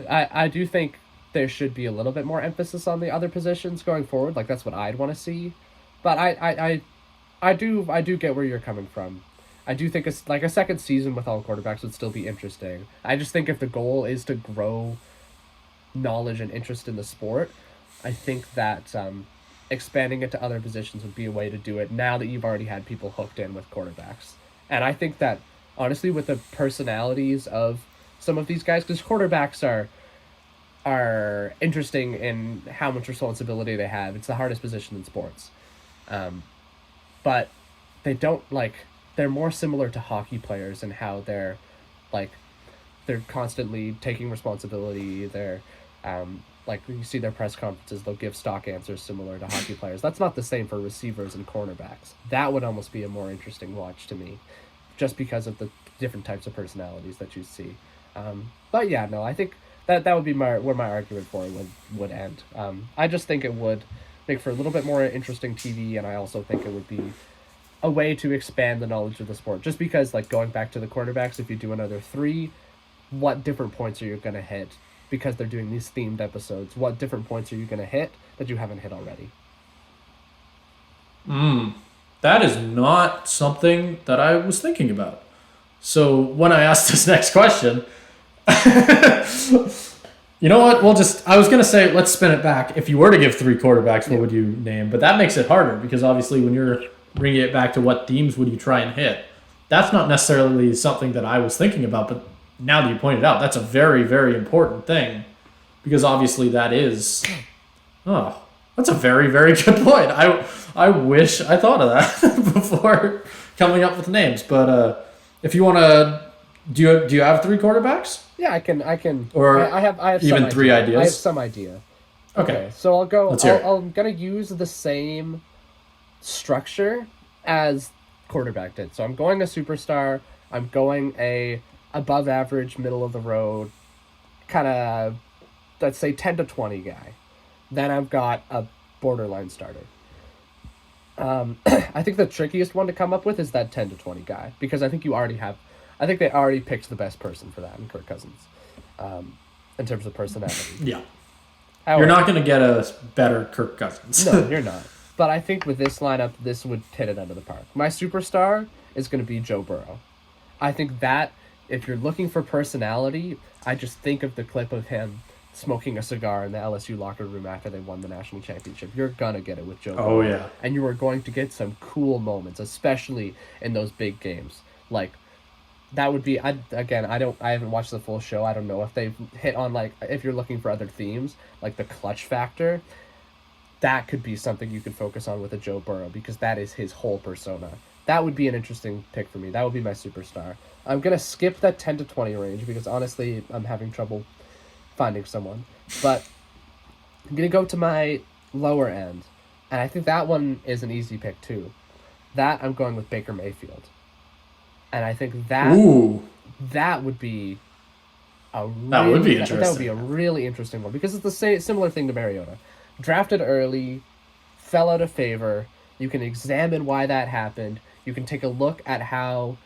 S2: I do think there should be a little bit more emphasis on the other positions going forward. Like, that's what I'd want to see. But I do get where you're coming from. I do think it's like a second season with all quarterbacks would still be interesting. I just think if the goal is to grow knowledge and interest in the sport, I think that expanding it to other positions would be a way to do it now that you've already had people hooked in with quarterbacks. And I think that, honestly, with the personalities of some of these guys, because quarterbacks are interesting in how much responsibility they have. It's the hardest position in sports. But they don't, like, they're more similar to hockey players in how they're constantly taking responsibility. They're, like, you see their press conferences, they'll give stock answers similar to hockey players. That's not the same for receivers and cornerbacks. That would almost be a more interesting watch to me, just because of the different types of personalities that you see. But yeah, no, I think that would be where my argument for it would end. I just think it would make for a little bit more interesting TV, and I also think it would be a way to expand the knowledge of the sport. Just because, like, going back to the quarterbacks, if you do another 3, what different points are you going to hit? Because they're doing these themed episodes, what different points are you going to hit that you haven't hit already?
S1: That is not something that I was thinking about. So when I asked this next question, you know what? I was going to say, let's spin it back. If you were to give 3 quarterbacks, what would you name? But that makes it harder because obviously when you're bringing it back to what themes would you try and hit, that's not necessarily something that I was thinking about. But now that you pointed out, that's a very, very important thing because obviously that is, that's a very, very good point. I wish I thought of that before coming up with names. But if you want to, do you have 3 quarterbacks?
S2: Yeah, I can.
S1: Or
S2: I have
S1: even
S2: some
S1: 3
S2: idea.
S1: ideas?
S2: I have some idea.
S1: Okay.
S2: So I'll go.
S1: Let's hear it.
S2: I'm gonna use the same structure as quarterback did. So I'm going a superstar. I'm going a above average, middle of the road, kind of, let's say 10 to 20 guy. Then I've got a borderline starter. I think the trickiest one to come up with is that 10 to 20 guy because I think they already picked the best person for that in Kirk Cousins, in terms of personality.
S1: Yeah.
S2: However,
S1: You're not going to get a better Kirk Cousins.
S2: No, you're not. But I think with this lineup, this would hit it out of the park. My superstar is going to be Joe Burrow. I think that if you're looking for personality, I just think of the clip of him smoking a cigar in the LSU locker room after they won the national championship. You're going to get it with Joe Burrow.
S1: Oh, yeah.
S2: And you are going to get some cool moments, especially in those big games. Like, that would be, I haven't watched the full show. I don't know if they've hit on, like, if you're looking for other themes, like the clutch factor, that could be something you could focus on with a Joe Burrow because that is his whole persona. That would be an interesting pick for me. That would be my superstar. I'm going to skip that 10 to 20 range because honestly, I'm having trouble finding someone. But I'm going to go to my lower end. And I think that one is an easy pick too. That I'm going with Baker Mayfield. And I think that would be that would be a really interesting one because it's the similar thing to Mariota. Drafted early, fell out of favor. You can examine why that happened. You can take a look at how,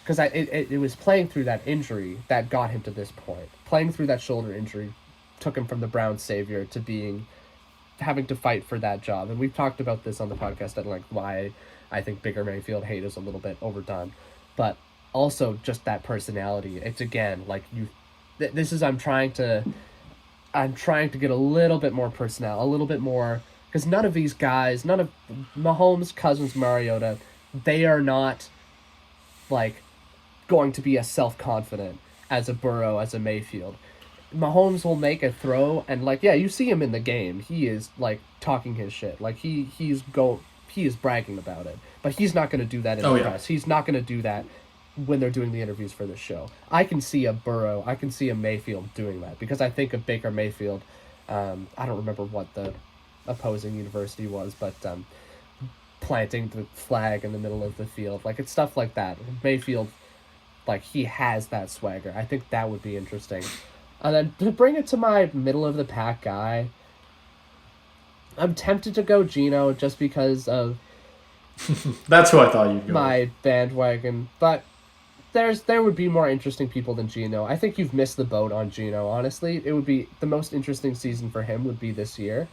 S2: because it was playing through that injury that got him to this point. Playing through that shoulder injury took him from the Browns savior to having to fight for that job. And we've talked about this on the podcast at like why I think Baker Mayfield hate is a little bit overdone, but also just that personality. It's again like I'm trying to get a little bit more personnel, a little bit more, because none of these guys, none of Mahomes, Cousins, Mariota, they are not like going to be as self-confident as a Burrow, as a Mayfield. Mahomes will make a throw and like, yeah, you see him in the game. He is like talking his shit. Like he is bragging about it, but he's not going to do that in the press. He's not going to do that when they're doing the interviews for the show. I can see a Burrow, I can see a Mayfield doing that because I think of Baker Mayfield. I don't remember what the opposing university was, but planting the flag in the middle of the field. Like, it's stuff like that. Mayfield, like, he has that swagger. I think that would be interesting. And then to bring it to my middle of the pack guy, I'm tempted to go Gino just because of
S1: That's who I thought you'd go.
S2: my bandwagon, but there would be more interesting people than Gino. I think you've missed the boat on Gino. Honestly, it would be the most interesting season for him would be this year.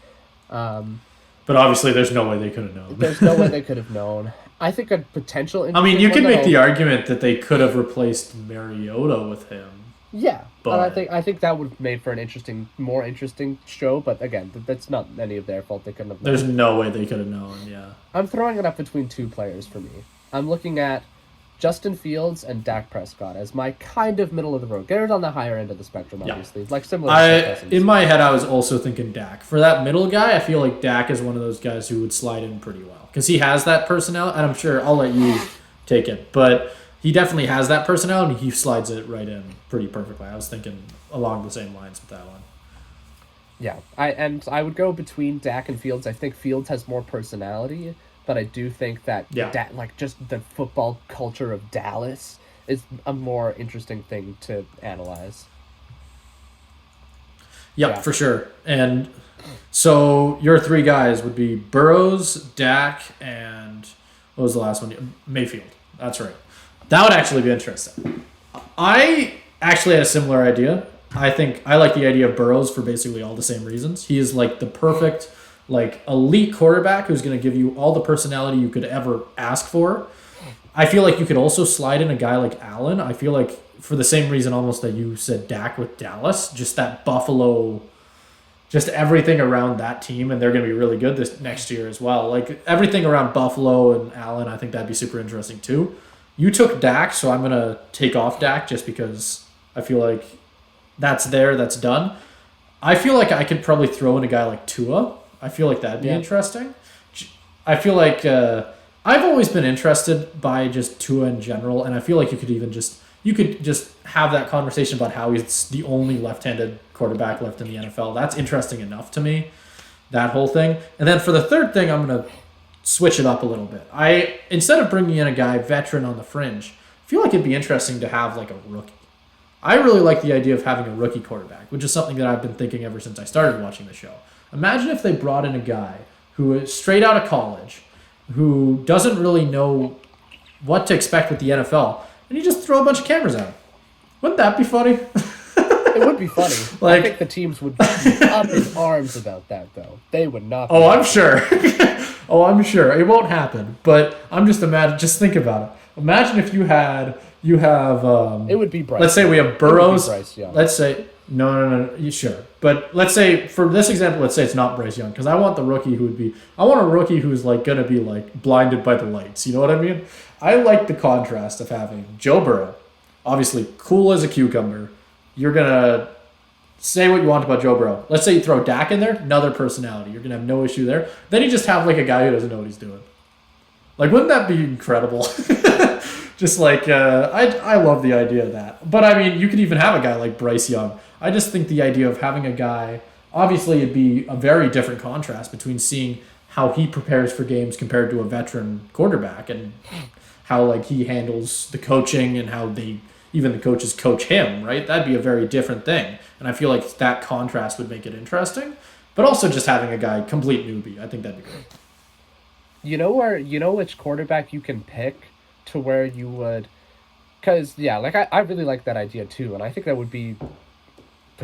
S1: But obviously, there's no way they could have known.
S2: There's no way they could have known. I think a potential.
S1: I mean, you
S2: interesting
S1: could
S2: one
S1: make the
S2: that'll-
S1: argument that they could have replaced Mariota with him.
S2: Yeah,
S1: But-
S2: and I think that would have made for an more interesting show. But again, that's not any of their fault. They couldn't have.
S1: There's no way they could have known. Yeah.
S2: I'm throwing it up between two players for me. I'm looking at Justin Fields and Dak Prescott as my kind of middle of the road. Garrett on the higher end of the spectrum,
S1: Yeah.
S2: obviously, like similar. To Kirk Cousins.
S1: In my head, I was also thinking Dak. For that middle guy, I feel like Dak is one of those guys who would slide in pretty well because he has that personality. And I'm sure I'll let you take it, but he definitely has that personality. He slides it right in pretty perfectly. I was thinking along the same lines with that one.
S2: Yeah, I would go between Dak and Fields. I think Fields has more personality, but I do think that
S1: Yeah.
S2: like just the football culture of Dallas is a more interesting thing to analyze.
S1: Yep,
S2: Yeah.
S1: for sure. And so your three guys would be Burrows, Dak, and what was the last one? Mayfield. That's right. That would actually be interesting. I actually had a similar idea. I think I like the idea of Burrows for basically all the same reasons. He is like the perfect, like elite quarterback who's going to give you all the personality you could ever ask for. I feel like you could also slide in a guy like Allen. I feel like for the same reason almost that you said Dak with Dallas, just that Buffalo, just everything around that team, and they're going to be really good this next year as well. Like everything around Buffalo and Allen, I think that'd be super interesting too. You took Dak, so I'm going to take off Dak just because I feel like that's there, that's done. I feel like I could probably throw in a guy like Tua. I feel like that'd be
S2: Yeah.
S1: interesting. I feel like I've always been interested by just Tua in general, and I feel like you could just have that conversation about how he's the only left-handed quarterback left in the NFL. That's interesting enough to me, that whole thing. And then for the third thing, I'm going to switch it up a little bit. Instead of bringing in a guy veteran on the fringe, I feel like it'd be interesting to have like a rookie. I really like the idea of having a rookie quarterback, which is something that I've been thinking ever since I started watching the show. Imagine if they brought in a guy who is straight out of college, who doesn't really know what to expect with the NFL, and you just throw a bunch of cameras at him. Wouldn't that be funny?
S2: It would be funny.
S1: Like-
S2: I think the teams would be up in arms about that, though. They would not. Be
S1: Oh, I'm sure. I'm sure. It won't happen, but I'm just think about it. Imagine if you have
S2: It would be Bryce.
S1: let's say we have Burrows.
S2: Bryce Young.
S1: Let's say no. Sure, but let's say for this example, let's say it's not Bryce Young because I want the rookie who would be. I want a rookie who's like gonna be like blinded by the lights. You know what I mean? I like the contrast of having Joe Burrow, obviously cool as a cucumber. You're gonna say what you want about Joe Burrow. Let's say you throw Dak in there, another personality. You're gonna have no issue there. Then you just have like a guy who doesn't know what he's doing. Like, wouldn't that be incredible? Just like I love the idea of that. But I mean, you could even have a guy like Bryce Young. I just think the idea of having a guy, obviously, it'd be a very different contrast between seeing how he prepares for games compared to a veteran quarterback, and how like he handles the coaching and how even the coaches coach him. Right, that'd be a very different thing. And I feel like that contrast would make it interesting. But also just having a guy complete newbie, I think that'd be great.
S2: You know which quarterback you can pick to where you would, because yeah, like I really like that idea too, and I think that would be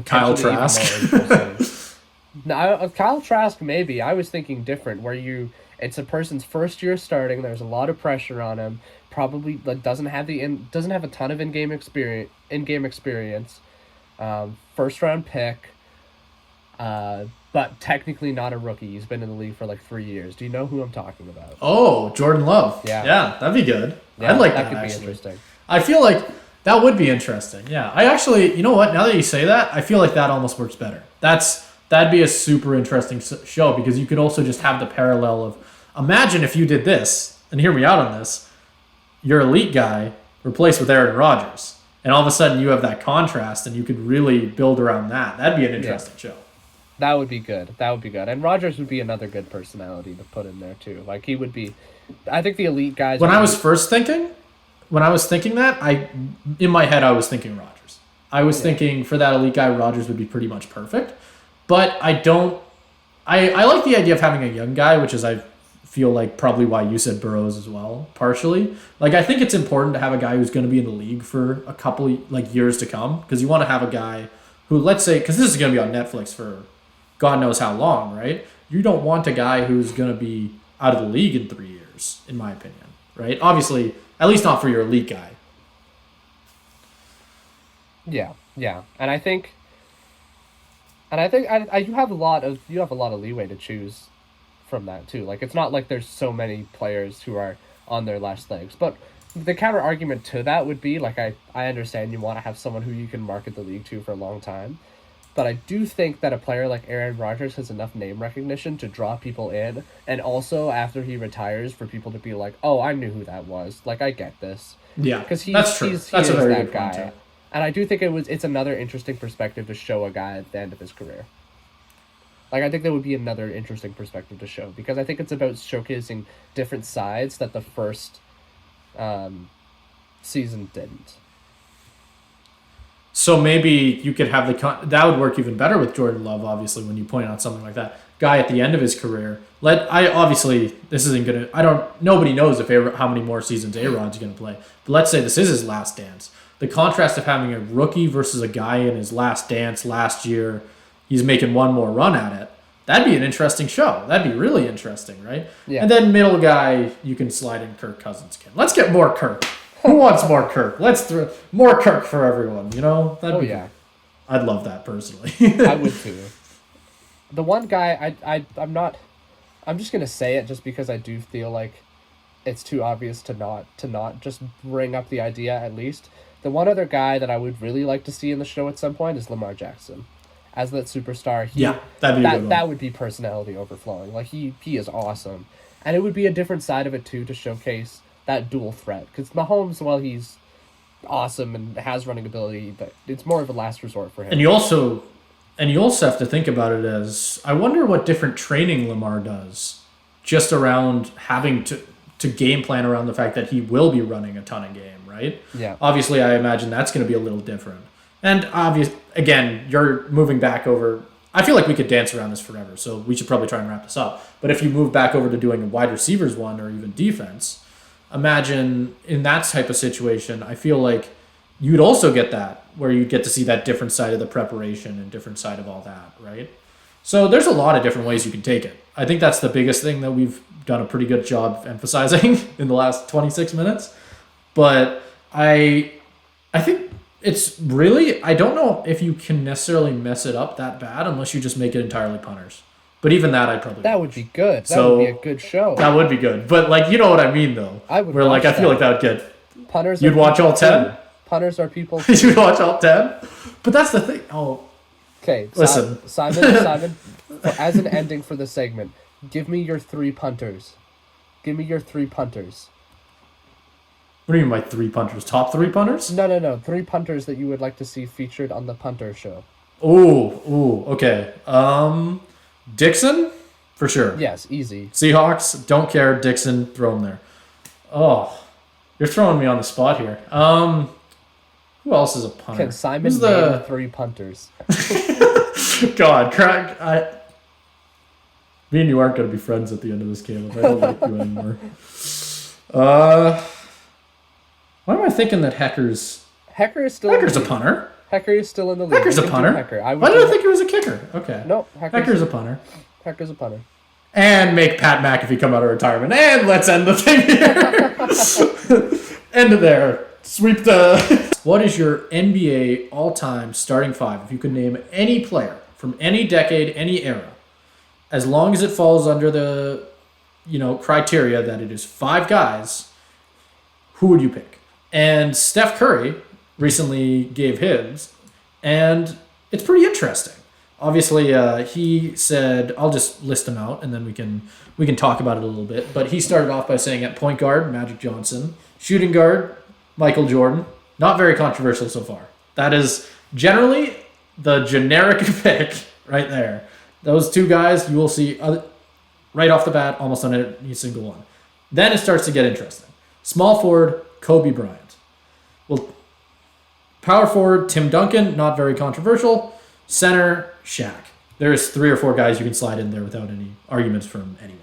S1: Kyle
S2: potentially even
S1: Trask.
S2: more interesting. No, Kyle Trask maybe. I was thinking different, where it's a person's first year starting. There's a lot of pressure on him. Probably like doesn't have a ton of in-game experience. First round pick. But technically not a rookie. He's been in the league for like 3 years. Do you know who I'm talking about?
S1: Oh, Jordan Love.
S2: Yeah.
S1: That'd be good.
S2: Yeah,
S1: I'd like that.
S2: could be
S1: Actually.
S2: interesting.
S1: I feel like that would be interesting. Yeah, I actually, you know what? Now that you say that, I feel like that almost works better. That'd be a super interesting show because you could also just have the parallel of imagine if you did this, and hear me out on this. Your elite guy replaced with Aaron Rodgers, and all of a sudden you have that contrast, and you could really build around that. That'd be an interesting show.
S2: That would be good. And Rodgers would be another good personality to put in there too. Like he would be. I think the elite guys.
S1: When I was thinking that, in my head I was thinking Rodgers. I was thinking for that elite guy, Rodgers would be pretty much perfect. But I don't. I like the idea of having a young guy, which is I feel like probably why you said Burrows as well, partially. Like I think it's important to have a guy who's going to be in the league for a couple like years to come, because you want to have a guy who, let's say, because this is going to be on Netflix for God knows how long, right? You don't want a guy who's going to be out of the league in 3 years, in my opinion, right? Obviously, at least not for your elite guy.
S2: Yeah, yeah, and I think you have a lot of leeway to choose from that too. Like it's not like there's so many players who are on their last legs. But the counter argument to that would be like I understand you want to have someone who you can market the league to for a long time. But I do think that a player like Aaron Rodgers has enough name recognition to draw people in, and also after he retires for people to be like, "Oh, I knew who that was. Like I get this."
S1: Yeah,
S2: Because
S1: that's true. That's a very good point too.
S2: And I do think it's another interesting perspective to show a guy at the end of his career. Like I think that would be another interesting perspective to show, because I think it's about showcasing different sides that the first season didn't.
S1: So maybe you could have that would work even better with Jordan Love, obviously, when you point out something like that. Guy at the end of his career. Nobody knows how many more seasons A-Rod's going to play. But let's say this is his last dance. The contrast of having a rookie versus a guy in his last dance last year, he's making one more run at it. That'd be an interesting show. That'd be really interesting, right?
S2: Yeah.
S1: And then middle guy, you can slide in Kirk Cousins again. Let's get more Kirk. Who wants more Kirk? Let's throw more Kirk for everyone, you know? That'd be
S2: yeah.
S1: I'd love that personally.
S2: I would too. The one guy I'm just gonna say it just because I do feel like it's too obvious to not just bring up the idea at least. The one other guy that I would really like to see in the show at some point is Lamar Jackson. As that superstar,
S1: that'd be a good one.
S2: That would be personality overflowing. Like he is awesome. And it would be a different side of it too to showcase that dual threat. Because Mahomes, while he's awesome and has running ability, but it's more of a last resort for him.
S1: And you also have to think about it as, I wonder what different training Lamar does just around having to game plan around the fact that he will be running a ton of game, right?
S2: Yeah.
S1: Obviously, I imagine that's going to be a little different. And again, you're moving back over. I feel like we could dance around this forever, so we should probably try and wrap this up. But if you move back over to doing a wide receivers one or even defense, imagine in that type of situation, I feel like you'd also get that, where you'd get to see that different side of the preparation and different side of all that, right? So there's a lot of different ways you can take it. I think that's the biggest thing that we've done a pretty good job emphasizing in the last 26 minutes. But I think it's really, I don't know if you can necessarily mess it up that bad unless you just make it entirely punters. But even that, I'd probably
S2: That would be good. That would be a good show.
S1: That would be good. But like, you know what I mean, though.
S2: I would.
S1: Where like, I feel like that would get.
S2: Punters.
S1: You'd watch all 10.
S2: Punters are people.
S1: You'd watch all 10. But that's the thing. Oh.
S2: Okay.
S1: Listen,
S2: Simon. As an ending for the segment, give me your 3 punters. Give me your 3 punters.
S1: What do you mean by 3 punters? Top 3 punters?
S2: No. 3 punters that you would like to see featured on the punter show.
S1: Ooh, okay. Dixon, for sure.
S2: Yes, easy.
S1: Seahawks, don't care. Dixon, throw him there. Oh, you're throwing me on the spot here. Who else is a punter?
S2: Can Simon name 3 punters?
S1: God, crack. Me and you aren't going to be friends at the end of this game if I don't like you anymore. Why am I thinking that Hecker's
S2: Hecker's
S1: a punter?
S2: Hecker is still in the league.
S1: Hecker's a punter. Why did I think he was a kicker? Okay.
S2: No,
S1: Hecker's a punter.
S2: Hecker's a punter.
S1: And make Pat McAfee come out of retirement. And let's end the thing here. End it there. Sweep the... What is your NBA all-time starting 5? If you could name any player from any decade, any era, as long as it falls under the, criteria that it is 5 guys, who would you pick? And Steph Curry recently gave his, and it's pretty interesting. Obviously, he said, I'll just list them out, and then we can talk about it a little bit. But he started off by saying at point guard, Magic Johnson, shooting guard, Michael Jordan. Not very controversial so far. That is generally the generic pick right there. Those 2 guys, you will see right off the bat, almost on any single one. Then it starts to get interesting. Small forward, Kobe Bryant. Well, Power forward, Tim Duncan, not very controversial. Center, Shaq. There's 3 or 4 guys you can slide in there without any arguments from anyone.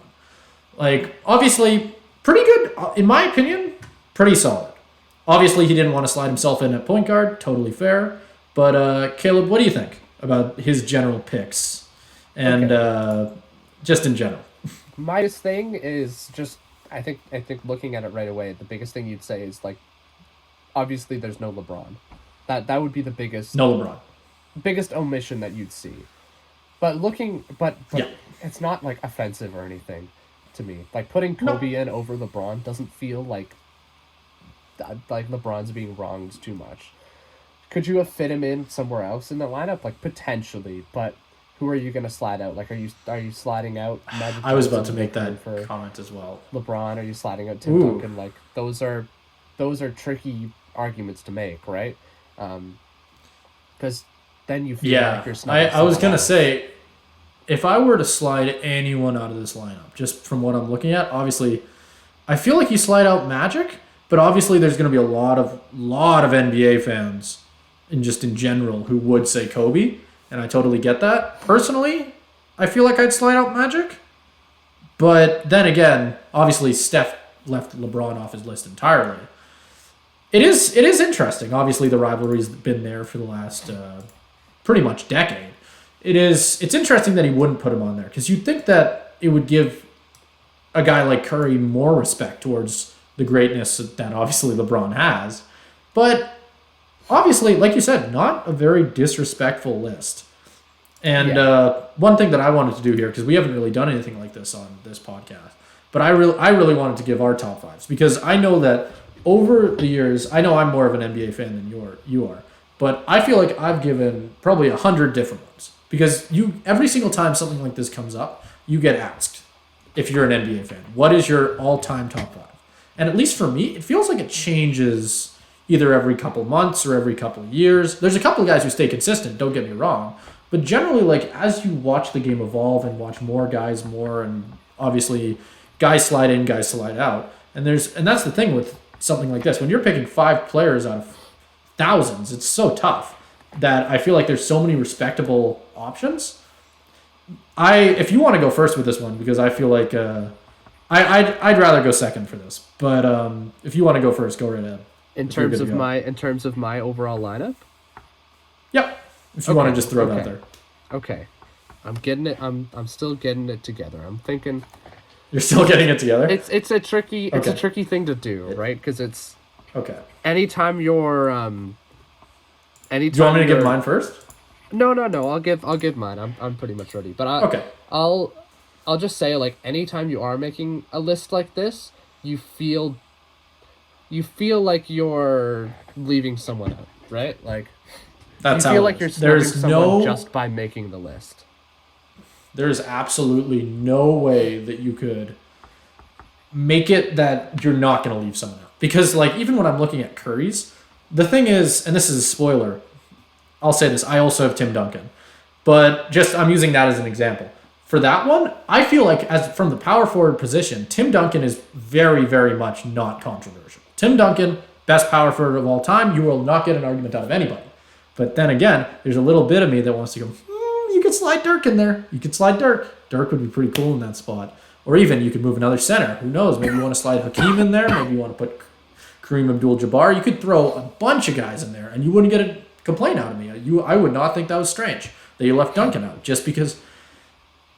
S1: Like, obviously, pretty good, in my opinion, pretty solid. Obviously, he didn't want to slide himself in at point guard, totally fair. But, Caleb, what do you think about his general picks? And just in general.
S2: My biggest thing is just I think looking at it right away, the biggest thing you'd say is like obviously there's no LeBron. That would be the biggest
S1: No LeBron.
S2: biggest omission that you'd see. But
S1: Yeah.
S2: it's not like offensive or anything to me. Like putting Kobe in over LeBron doesn't feel like LeBron's being wronged too much. Could you have fit him in somewhere else in the lineup? Like potentially, but who are you gonna slide out? Like are you sliding out Magic
S1: I was about
S2: Johnson
S1: to make that
S2: for
S1: comment as well.
S2: LeBron? Are you sliding out Tim Duncan? Like those are tricky arguments to make, right? Because then you feel like you're
S1: I was gonna say, if I were to slide anyone out of this lineup, just from what I'm looking at, obviously, I feel like you slide out Magic, but obviously there's gonna be a lot of NBA fans, in general, who would say Kobe, and I totally get that. Personally, I feel like I'd slide out Magic, but then again, obviously Steph left LeBron off his list entirely. It is interesting. Obviously, the rivalry's been there for the last pretty much decade. It's interesting that he wouldn't put him on there because you'd think that it would give a guy like Curry more respect towards the greatness that obviously LeBron has. But obviously, like you said, not a very disrespectful list. And one thing that I wanted to do here, because we haven't really done anything like this on this podcast, but I really wanted to give our top fives because I know that over the years, I know I'm more of an NBA fan than you are, but I feel like I've given probably 100 different ones because every single time something like this comes up, you get asked if you're an NBA fan, what is your all-time top 5? And at least for me, it feels like it changes either every couple months or every couple years. There's a couple of guys who stay consistent, don't get me wrong, but generally, like as you watch the game evolve and watch more guys and obviously guys slide in, guys slide out, and that's the thing with something like this. When you're picking 5 players out of thousands, it's so tough that I feel like there's so many respectable options. If you want to go first with this one, because I feel like I'd rather go second for this, but if you want to go first, go right ahead.
S2: In terms of my overall lineup.
S1: Yep. If you want to just throw it out there.
S2: Okay. I'm getting it. I'm still getting it together. I'm thinking.
S1: You're still getting it together?
S2: It's a tricky thing to do, right? Because it's
S1: okay.
S2: Anytime you're
S1: do you want me to give mine first?
S2: No. I'll give mine. I'm pretty much ready. But I'll just say like anytime you are making a list like this, you feel like you're leaving someone out, right? Like
S1: that's
S2: you feel like you're snubbing someone just by making the list.
S1: There's absolutely no way that you could make it that you're not going to leave someone out. Because, like, even when I'm looking at Curry's, the thing is, and this is a spoiler, I'll say this, I also have Tim Duncan. But I'm using that as an example. For that one, I feel like from the power forward position, Tim Duncan is very, very much not controversial. Tim Duncan, best power forward of all time, you will not get an argument out of anybody. But then again, there's a little bit of me that wants to go, you could slide Dirk in there. You could slide Dirk. Dirk would be pretty cool in that spot. Or even you could move another center. Who knows? Maybe you want to slide Hakeem in there. Maybe you want to put Kareem Abdul-Jabbar. You could throw a bunch of guys in there, and you wouldn't get a complaint out of me. I would not think that was strange that you left Duncan out. Just because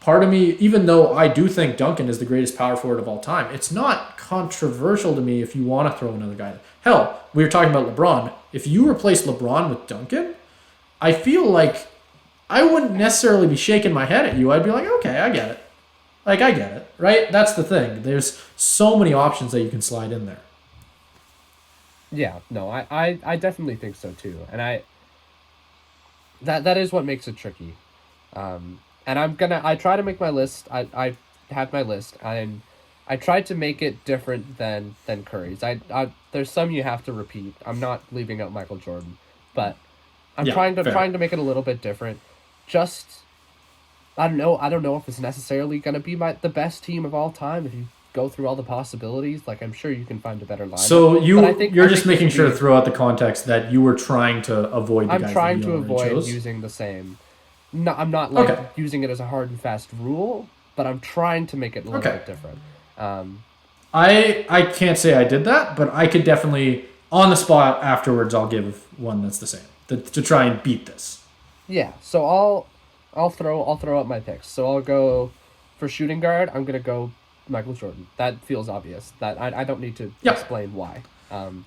S1: part of me, even though I do think Duncan is the greatest power forward of all time, it's not controversial to me if you want to throw another guy. Hell, we were talking about LeBron. If you replace LeBron with Duncan, I feel like I wouldn't necessarily be shaking my head at you. I'd be like, okay, I get it. Like, I get it, right? That's the thing. There's so many options that you can slide in there.
S2: Yeah, no, I definitely think so too. And that is what makes it tricky. And I try to make my list. I have my list, and I tried to make it different than Curry's. There's some you have to repeat. I'm not leaving out Michael Jordan, but I'm trying to make it a little bit different. Just I don't know if it's necessarily gonna be the best team of all time. go through all the possibilities, like I'm sure you can find a better lineup.
S1: So
S2: But I think
S1: you're
S2: I
S1: just
S2: think
S1: making
S2: this
S1: sure
S2: would
S1: to
S2: be-
S1: throw out the context that you were trying to avoid the
S2: I'm
S1: guys
S2: trying
S1: that
S2: to
S1: you already
S2: avoid
S1: chose.
S2: using the same. No, I'm not like
S1: Okay.
S2: using it as a hard and fast rule, but I'm trying to make it a little
S1: Okay.
S2: bit different. Um,
S1: I can't say I did that, but I could definitely on the spot afterwards. I'll give one that's the same to try and beat this.
S2: yeah, so I'll throw out my picks. So I'll go for shooting guard. I'm gonna go Michael Jordan. That feels obvious. That I don't need to
S1: Yep.
S2: explain why.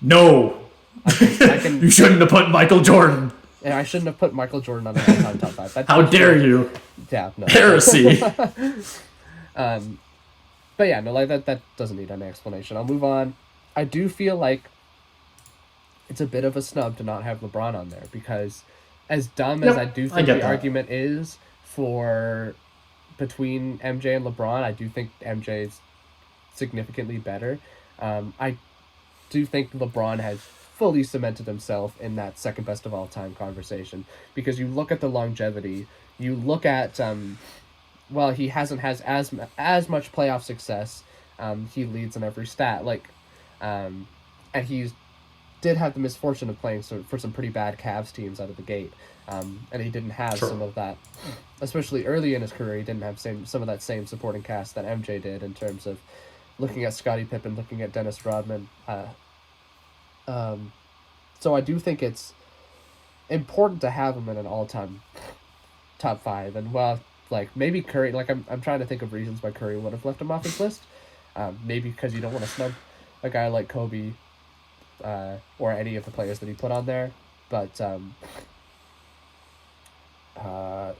S1: No,
S2: I can.
S1: you shouldn't have put Michael Jordan.
S2: And I shouldn't have put Michael Jordan on the all-time top five.
S1: How dare you?
S2: Yeah, no.
S1: Heresy.
S2: But yeah, no, like that doesn't need any explanation. I'll move on. I do feel like it's a bit of a snub to not have LeBron on there because as dumb as
S1: Yep,
S2: I do
S1: I
S2: think
S1: get
S2: the
S1: that.
S2: argument is for between MJ and LeBron, I do think MJ's significantly better. I do think LeBron has fully cemented himself in that second best of all time conversation because you look at the longevity, you look at well, he hasn't has as much playoff success. He leads in every stat, and he's did have the misfortune of playing for some pretty bad Cavs teams out of the gate, and he didn't have
S1: Sure.
S2: some of that, especially early in his career. He didn't have some of that same supporting cast that MJ did in terms of looking at Scottie Pippen, looking at Dennis Rodman. So I do think it's important to have him in an all-time top five, and well, like maybe Curry. Like I'm trying to think of reasons why Curry would have left him off his list. Maybe because you don't want to snub a guy like Kobe, or any of the players that he put on there, but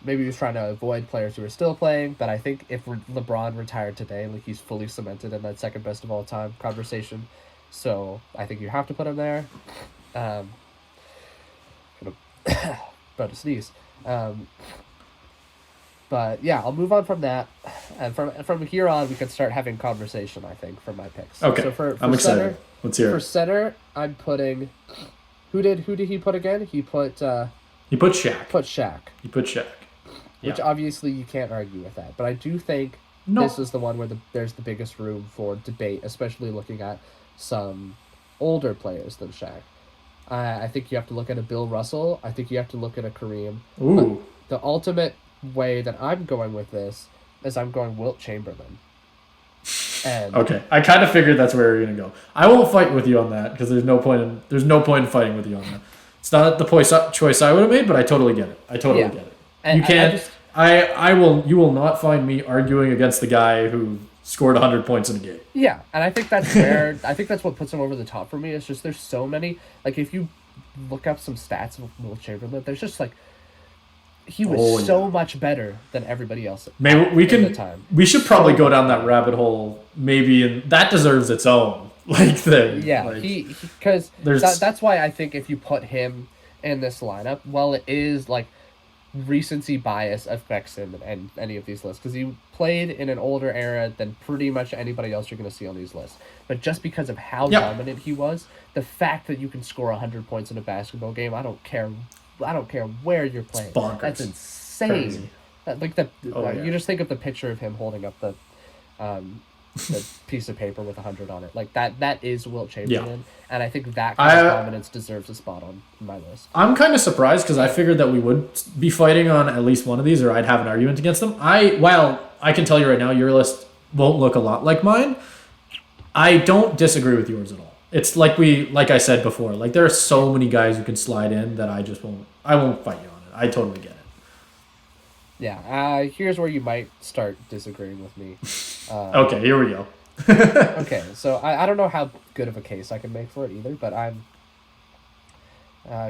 S2: maybe he was trying to avoid players who are still playing. But I think if LeBron retired today, like he's fully cemented in that second best of all time conversation. So I think you have to put him there. About to sneeze. But yeah, I'll move on from that, and from here on we can start having conversation. I think for my picks.
S1: Okay,
S2: So for
S1: I'm excited.
S2: center,
S1: Let's hear
S2: for
S1: it.
S2: center, I'm putting. Who did he put again? He put
S1: He put Shaq.
S2: Shaq,
S1: He put Shaq.
S2: which
S1: Yeah.
S2: obviously you can't argue with that. But I do think
S1: No.
S2: this is the one where there's the biggest room for debate, especially looking at some older players than Shaq. I think you have to look at a Bill Russell. I think you have to look at a Kareem.
S1: Ooh.
S2: The ultimate way that I'm going with this is I'm going Wilt Chamberlain. And
S1: Okay, I kind of figured that's where you're gonna go. I won't fight with you on that because there's no point in fighting with you on that. It's not the choice I would have made, but I totally get it. I totally
S2: Yeah.
S1: get it.
S2: And
S1: You
S2: I
S1: can't.
S2: just-
S1: I will. You will not find me arguing against the guy who scored 100 points in a game.
S2: Yeah, and I think that's where I think that's what puts him over the top for me. It's just there's so many, like if you look up some stats of Wilt Chamberlain, there's just like he was
S1: Oh,
S2: so much better than everybody else.
S1: Maybe we
S2: at
S1: can.
S2: the time.
S1: We should probably go down that rabbit hole. Maybe, and that deserves its own thing.
S2: Yeah,
S1: Like,
S2: he because
S1: there's-
S2: that's why I think if you put him in this lineup, well, it is like recency bias affects him in any of these lists because he played in an older era than pretty much anybody else you're going to see on these lists. But just because of how
S1: Yeah.
S2: dominant he was, the fact that you can score 100 points in a basketball game, I don't care where you're playing.
S1: bonkers.
S2: That's insane.
S1: Crazy.
S2: Like
S1: Oh, yeah.
S2: you just think of the picture of him holding up the piece of paper with 100 on it. Like that is Wilt Chamberlain, and I think that kind of dominance deserves a spot on my list.
S1: I'm kind of surprised because I figured that we would be fighting on at least one of these, or I'd have an argument against them. While I can tell you right now, your list won't look a lot like mine. I don't disagree with yours at all. It's like I said before, like there are so many guys who can slide in that I won't fight you on it. I totally get it.
S2: Yeah, here's where you might start disagreeing with me.
S1: Okay, here we go.
S2: Okay, so I don't know how good of a case I can make for it either, but I'm...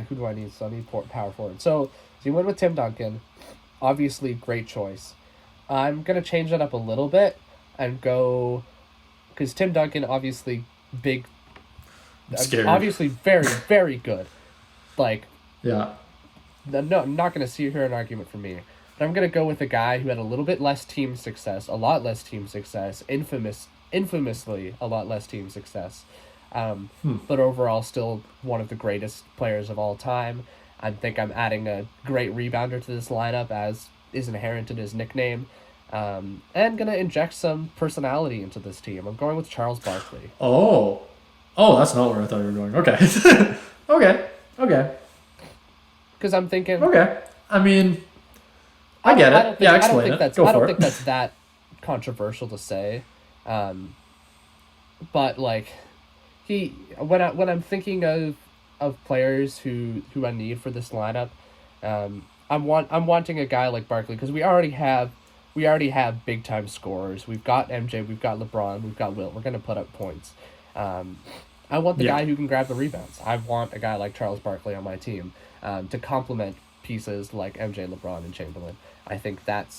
S2: who do I need? So I need power forward. So you went with Tim Duncan. Obviously, great choice. I'm going to change that up a little bit and go... Because Tim Duncan, obviously, big...
S1: Scared.
S2: Obviously, very, very good. Like,
S1: Yeah.
S2: no, I'm not going to see here an argument for me. But I'm going to go with a guy who had a little bit less team success, a lot less team success, infamously a lot less team success. But overall, still one of the greatest players of all time. I think I'm adding a great rebounder to this lineup, as is inherent in his nickname. and gonna inject some personality into this team. I'm going with Charles Barkley
S1: Oh, oh, that's not where I thought you were going. Okay, okay, okay,
S2: because I'm thinking
S1: okay. I mean, I get it. Yeah, explain it. Go
S2: I don't
S1: for
S2: think
S1: it.
S2: that's that controversial to say, but like he when I'm thinking of players who I need for this lineup, I'm wanting a guy like Barkley because we already have big time scorers. We've got MJ, we've got LeBron, we've got Wilt. We're gonna put up points. Um, I want the
S1: Yeah.
S2: guy who can grab the rebounds. I want a guy like Charles Barkley on my team to complement pieces like MJ, LeBron, and Chamberlain. I think that's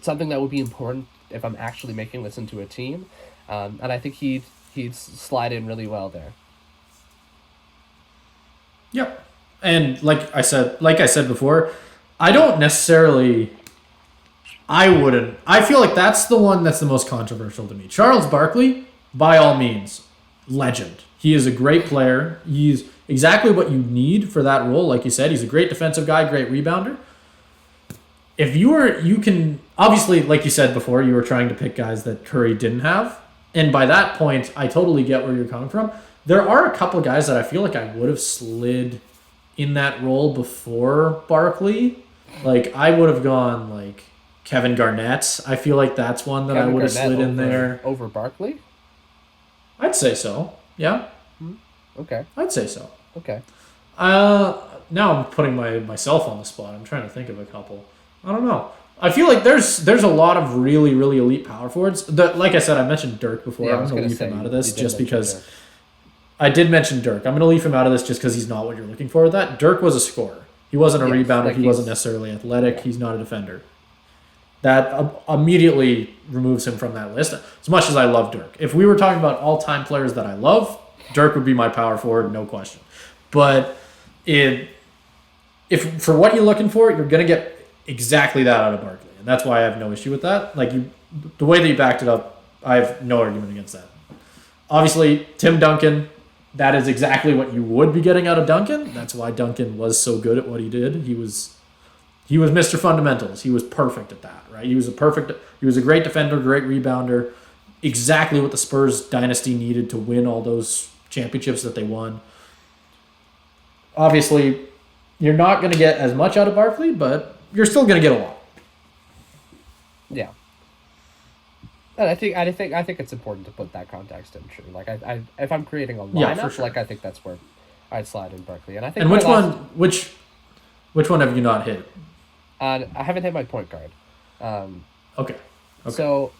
S2: something that would be important if I'm actually making this into a team, and I think he'd slide in really well there.
S1: Yep. And like I said before, I don't necessarily. I wouldn't. I feel like that's the one that's the most controversial to me. Charles Barkley, by all means, legend. He is a great player. He's exactly what you need for that role. Like you said, he's a great defensive guy, great rebounder. If you can obviously, like you said before, you were trying to pick guys that Curry didn't have, and by that point, I totally get where you're coming from. There are a couple guys that I feel like I would have slid in that role before Barkley. Like I would have gone like Kevin Garnett. I feel like that's one that I
S2: Kevin
S1: would have
S2: Garnett
S1: slid in there.
S2: over Barkley.
S1: I'd say so. Yeah,
S2: Okay,
S1: I'd say so.
S2: okay.
S1: Now I'm putting myself on the spot. I'm trying to think of a couple. I don't know. I feel like there's a lot of really really elite power forwards. Like I said, I mentioned Dirk before.
S2: Yeah, I
S1: I'm
S2: was
S1: going to
S2: gonna
S1: leave
S2: say
S1: him out of
S2: you
S1: this
S2: did
S1: just
S2: mention
S1: because
S2: Dirk.
S1: I did mention Dirk. I'm going to leave him out of this just because he's not what you're looking for with that. Dirk was a scorer. He wasn't a
S2: Yes,
S1: rebounder.
S2: like
S1: He wasn't
S2: he's-
S1: necessarily athletic.
S2: yeah.
S1: He's not a defender. That immediately removes him from that list. As much as I love Dirk, if we were talking about all-time players that I love, Dirk would be my power forward, no question. But if for what you're looking for, you're gonna get exactly that out of Barkley, and that's why I have no issue with that. Like the way that you backed it up, I have no argument against that. Obviously, Tim Duncan, that is exactly what you would be getting out of Duncan. That's why Duncan was so good at what he did. He was Mr. Fundamentals. He was perfect at that, right? He was a great defender, great rebounder, exactly what the Spurs dynasty needed to win all those championships that they won. Obviously, you're not going to get as much out of Barkley, but you're still going to get a lot.
S2: Yeah. And I think it's important to put that context in. True, like if I'm creating a lineup,
S1: Yeah, for sure.
S2: like I think that's where I'd slide in Barkley. And I think
S1: And
S2: my
S1: which
S2: last-
S1: one which one have you not hit?
S2: I haven't hit my point guard.
S1: Okay. Okay.
S2: So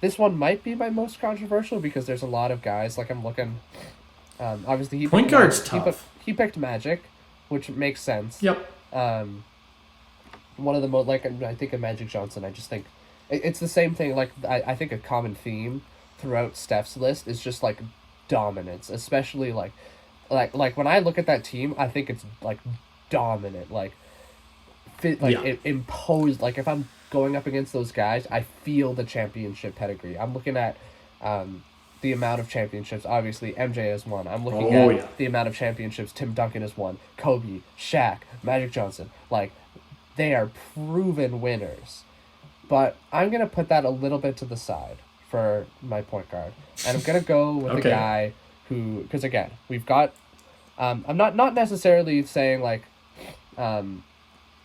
S2: this one might be my most controversial because there's a lot of guys like I'm looking. Obviously,
S1: Point
S2: picked
S1: guard's
S2: Magic.
S1: tough.
S2: He picked Magic, which makes sense.
S1: Yep.
S2: One of the most like I think of Magic Johnson. I just think it's the same thing. Like I think a common theme throughout Steph's list is just like dominance, especially like when I look at that team, I think it's like dominant, like
S1: Yeah.
S2: it imposed. Like if I'm going up against those guys, I feel the championship pedigree. I'm looking at the amount of championships. Obviously, MJ has won. I'm looking
S1: Oh,
S2: at
S1: yeah.
S2: the amount of championships Tim Duncan has won. Kobe, Shaq, Magic Johnson. Like they are proven winners. But I'm gonna put that a little bit to the side for my point guard, and I'm gonna go with
S1: Okay.
S2: a guy who, because again, we've got. I'm not necessarily saying like, I'm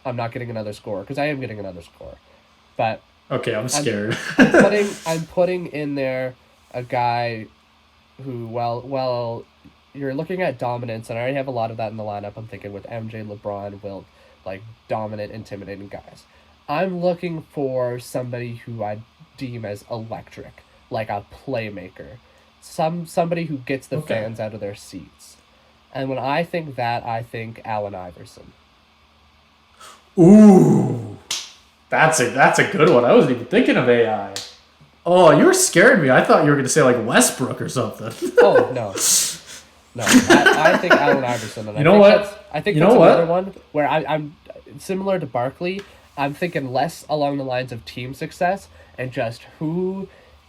S2: not getting another score because I am getting another score, but
S1: Okay, I'm scared.
S2: I'm putting in there a guy who well you're looking at dominance and I already have a lot of that in the lineup. I'm thinking with MJ, LeBron, Wilt, like dominant, intimidating guys. I'm looking for somebody who I deem as electric, like a playmaker, somebody who gets the
S1: Okay.
S2: fans out of their seats. And when I think that, I think Allen Iverson.
S1: Ooh. That's a good one. I wasn't even thinking of AI. Oh, you were scared me. I thought you were going to say like Westbrook or something.
S2: Oh no, no! I think Allen Iverson. And
S1: You know what?
S2: I think
S1: You
S2: that's
S1: know what?
S2: another one where I'm similar to Barkley. I'm thinking less along the lines of team success and just who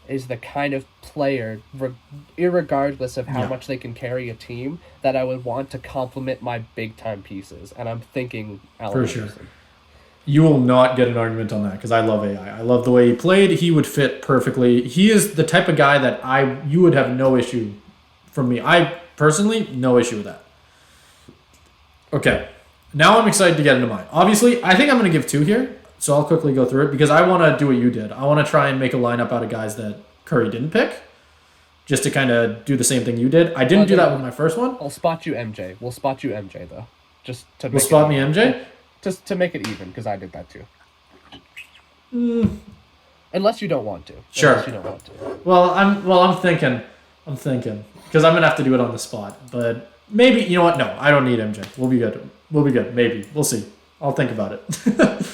S2: is the kind of player, irregardless of how
S1: Yeah.
S2: much they can carry a team, that I would want to complement my big time pieces. And I'm thinking Allen
S1: For sure.
S2: Iverson.
S1: You will not get an argument on that because I love AI. I love the way he played. He would fit perfectly. He is the type of guy that you would have no issue from me. I personally, no issue with that. Okay. Now I'm excited to get into mine. Obviously, I think I'm going to give 2 here. So I'll quickly go through it because I want to do what you did. I want to try and make a lineup out of guys that Curry didn't pick just to kind of do the same thing you did. I didn't do that with my first one.
S2: I'll spot you MJ. We'll spot you MJ, though. Just to
S1: We'll spot me MJ?
S2: Just to make it even, because I did that too. Unless you don't want to.
S1: Sure.
S2: Unless you don't want to.
S1: Well, I'm thinking because I'm gonna have to do it on the spot. But maybe you know what? No, I don't need MJ. We'll be good. Maybe we'll see. I'll think about it.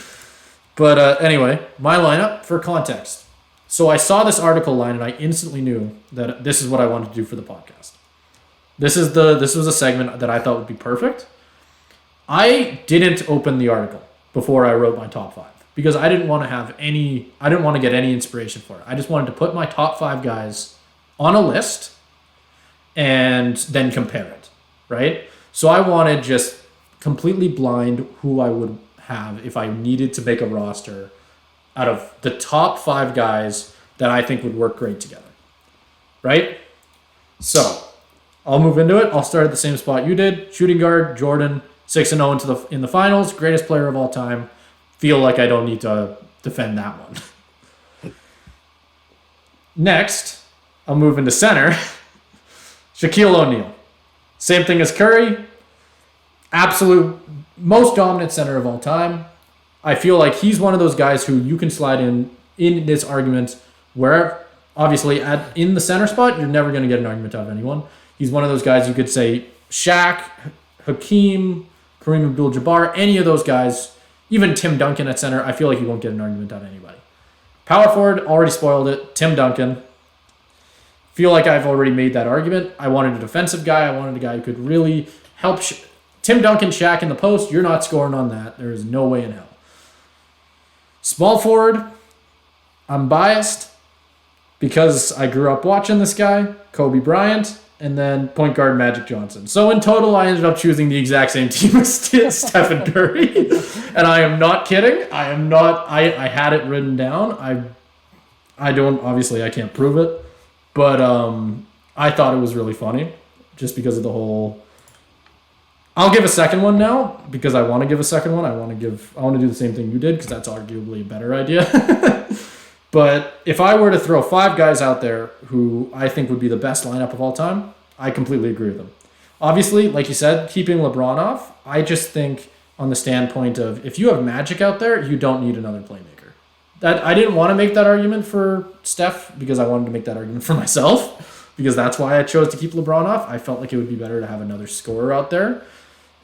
S1: But anyway, my lineup for context. So I saw this article line and I instantly knew that this is what I wanted to do for the podcast. This was a segment that I thought would be perfect. I didn't open the article before I wrote my top 5 because I didn't want to get any inspiration for it. I just wanted to put my top 5 guys on a list and then compare it, right? So I wanted just completely blind who I would have if I needed to make a roster out of the top 5 guys that I think would work great together, right? So I'll move into it. I'll start at the same spot you did. Shooting guard, Jordan, 6-0 in the finals, greatest player of all time. Feel like I don't need to defend that one. Next, I'll move into center. Shaquille O'Neal. Same thing as Curry. Absolute most dominant center of all time. I feel like he's one of those guys who you can slide in this argument where obviously in the center spot, you're never going to get an argument out of anyone. He's one of those guys you could say Shaq, Hakeem, Kareem Abdul-Jabbar, any of those guys, even Tim Duncan at center, I feel like you won't get an argument out of anybody. Power forward, already spoiled it. Tim Duncan. Feel like I've already made that argument. I wanted a defensive guy. I wanted a guy who could really help. Tim Duncan, Shaq in the post, you're not scoring on that. There is no way in hell. Small forward, I'm biased because I grew up watching this guy, Kobe Bryant. And then point guard Magic Johnson. So in total, I ended up choosing the exact same team as Stephen Curry. And I am not kidding. I am not. I had it written down. I don't. Obviously, I can't prove it. But I thought it was really funny, just because of the whole. I'll give a second one now because I want to give a second one. I want to do the same thing you did because that's arguably a better idea. But if I were to throw 5 guys out there who I think would be the best lineup of all time, I completely agree with them. Obviously, like you said, keeping LeBron off, I just think on the standpoint of if you have Magic out there, you don't need another playmaker. That I didn't want to make that argument for Steph because I wanted to make that argument for myself because that's why I chose to keep LeBron off. I felt like it would be better to have another scorer out there.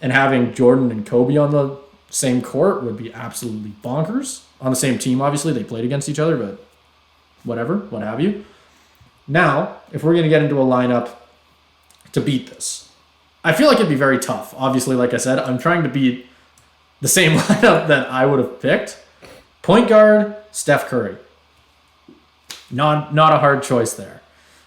S1: And having Jordan and Kobe on the same court would be absolutely bonkers. On the same team, obviously. They played against each other, but whatever, what have you. Now, if we're going to get into a lineup to beat this, I feel like it'd be very tough. Obviously, like I said, I'm trying to beat the same lineup that I would have picked. Point guard, Steph Curry. Not a hard choice there,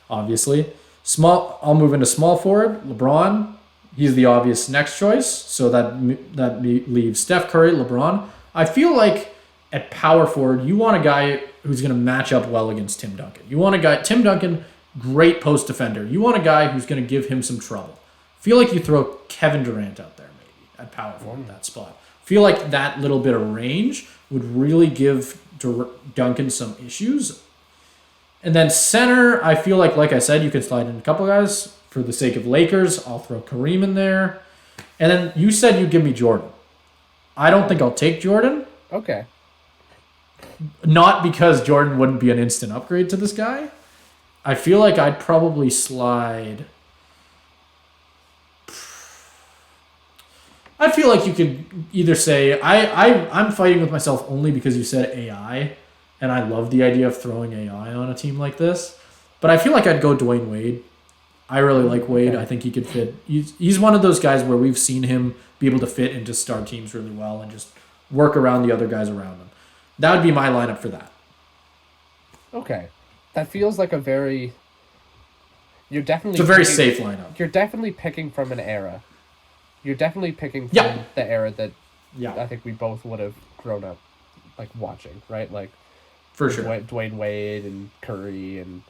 S1: obviously. I'll move into small forward, LeBron. He's the obvious next choice, so that leaves Steph Curry, LeBron. I feel like at power forward, you want a guy who's going to match up well against Tim Duncan. You want a guy, Tim Duncan, great post defender. You want a guy who's going to give him some trouble. Feel like you throw Kevin Durant out there maybe at power forward that spot. Feel like that little bit of range would really give Duncan some issues. And then center, I feel like I said, you can slide in a couple guys. For the sake of Lakers, I'll throw Kareem in there. And then you said you'd give me Jordan. I don't think I'll take Jordan.
S2: Okay.
S1: Not because Jordan wouldn't be an instant upgrade to this guy. I feel like I'd probably slide. I feel like you could either say I'm fighting with myself only because you said AI, and I love the idea of throwing AI on a team like this. But I feel like I'd go Dwayne Wade. I really like Wade. Okay. I think he could fit. He's one of those guys where we've seen him be able to fit into star teams really well and just work around the other guys around him. That would be my lineup for that.
S2: Okay. That feels like a very... You're definitely...
S1: It's a very safe lineup.
S2: You're definitely picking from an era. You're definitely picking from the era that I think we both would have grown up like watching, right? Like
S1: For sure.
S2: Dwayne Wade and Curry and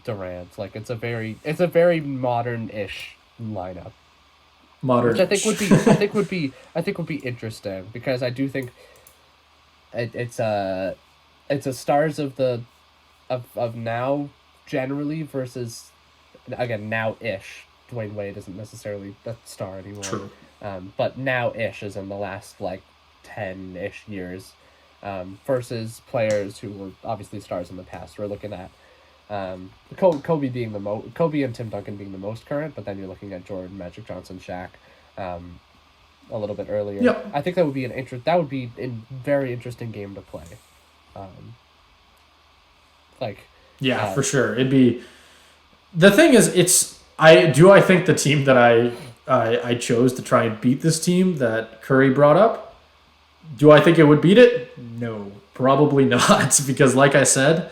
S2: Durant. Like it's a very modern-ish lineup,
S1: Modern.
S2: which I think would be interesting because I do think it's a stars of the of now generally versus again now-ish. Dwayne Wade isn't necessarily a star anymore.
S1: True.
S2: But now-ish is in the last like 10-ish years, versus players who were obviously stars in the past. We're looking at Kobe being Kobe and Tim Duncan being the most current, but then you're looking at Jordan, Magic Johnson, Shaq, a little bit earlier.
S1: Yep.
S2: I think that would be a very interesting game to play. Like
S1: Yeah, for sure. It'd be. The thing is, I think the team that I chose to try and beat this team that Curry brought up. Do I think it would beat it? No, probably not. Because like I said,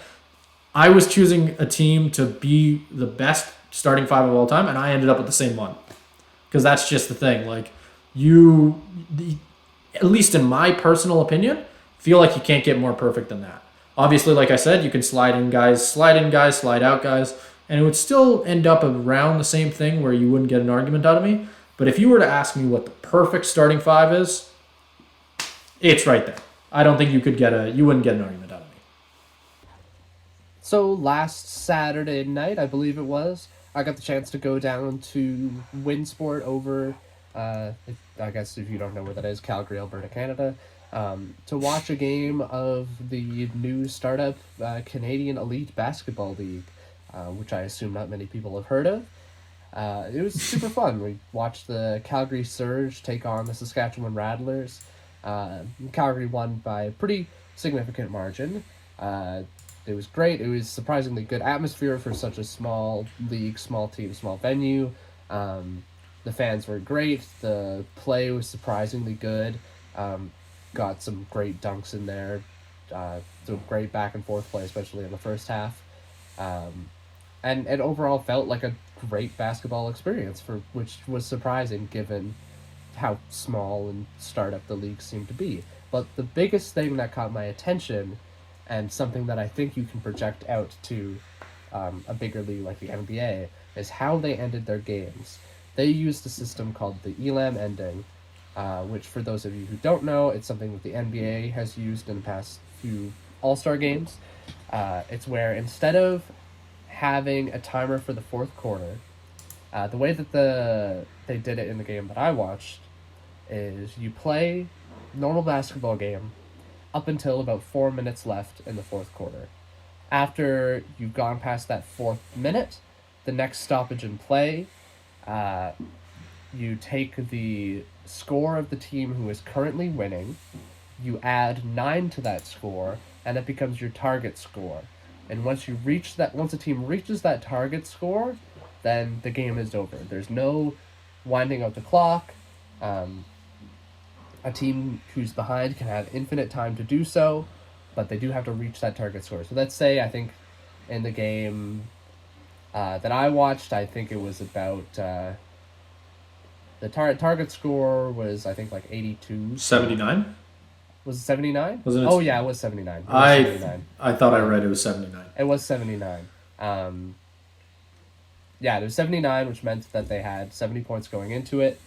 S1: I was choosing a team to be the best starting five of all time, and I ended up with the same one. Because that's just the thing. Like at least in my personal opinion, feel like you can't get more perfect than that. Obviously, like I said, you can slide in guys, slide out guys, and it would still end up around the same thing where you wouldn't get an argument out of me. But if you were to ask me what the perfect starting five is, it's right there. I don't think you wouldn't get an argument out of me.
S2: So last Saturday night, I believe it was, I got the chance to go down to Winsport over, I guess if you don't know where that is, Calgary, Alberta, Canada, to watch a game of the new startup Canadian Elite Basketball League, which I assume not many people have heard of. It was super fun. We watched the Calgary Surge take on the Saskatchewan Rattlers. Calgary won by a pretty significant margin. It was great. It was surprisingly good atmosphere for such a small league, small team, small venue. The fans were great. The play was surprisingly good. Got some great dunks in there. Some great back and forth play, especially in the first half. And it overall felt like a great basketball experience, which was surprising given how small and startup the league seemed to be. But the biggest thing that caught my attention, and something that I think you can project out to a bigger league like the NBA, is how they ended their games. They used a system called the Elam ending, which for those of you who don't know, it's something that the NBA has used in the past few All-Star games. It's where instead of having a timer for the fourth quarter, the way that they did it in the game that I watched is you play normal basketball game up until about 4 minutes left in the fourth quarter. After you've gone past that fourth minute, the next stoppage in play, you take the score of the team who is currently winning, you add 9 to that score, and it becomes your target score. And once a team reaches that target score, then the game is over. There's no winding out the clock. A team who's behind can have infinite time to do so, but they do have to reach that target score. So let's say, I think, in the game that I watched, I think it was about the target score was, I think, like 82.
S1: 79?
S2: Was it 79?
S1: Wasn't it?
S2: Oh yeah, it was 79.
S1: I thought I read it was 79.
S2: It was 79. Yeah, there was 79, which meant that they had 70 points going into it,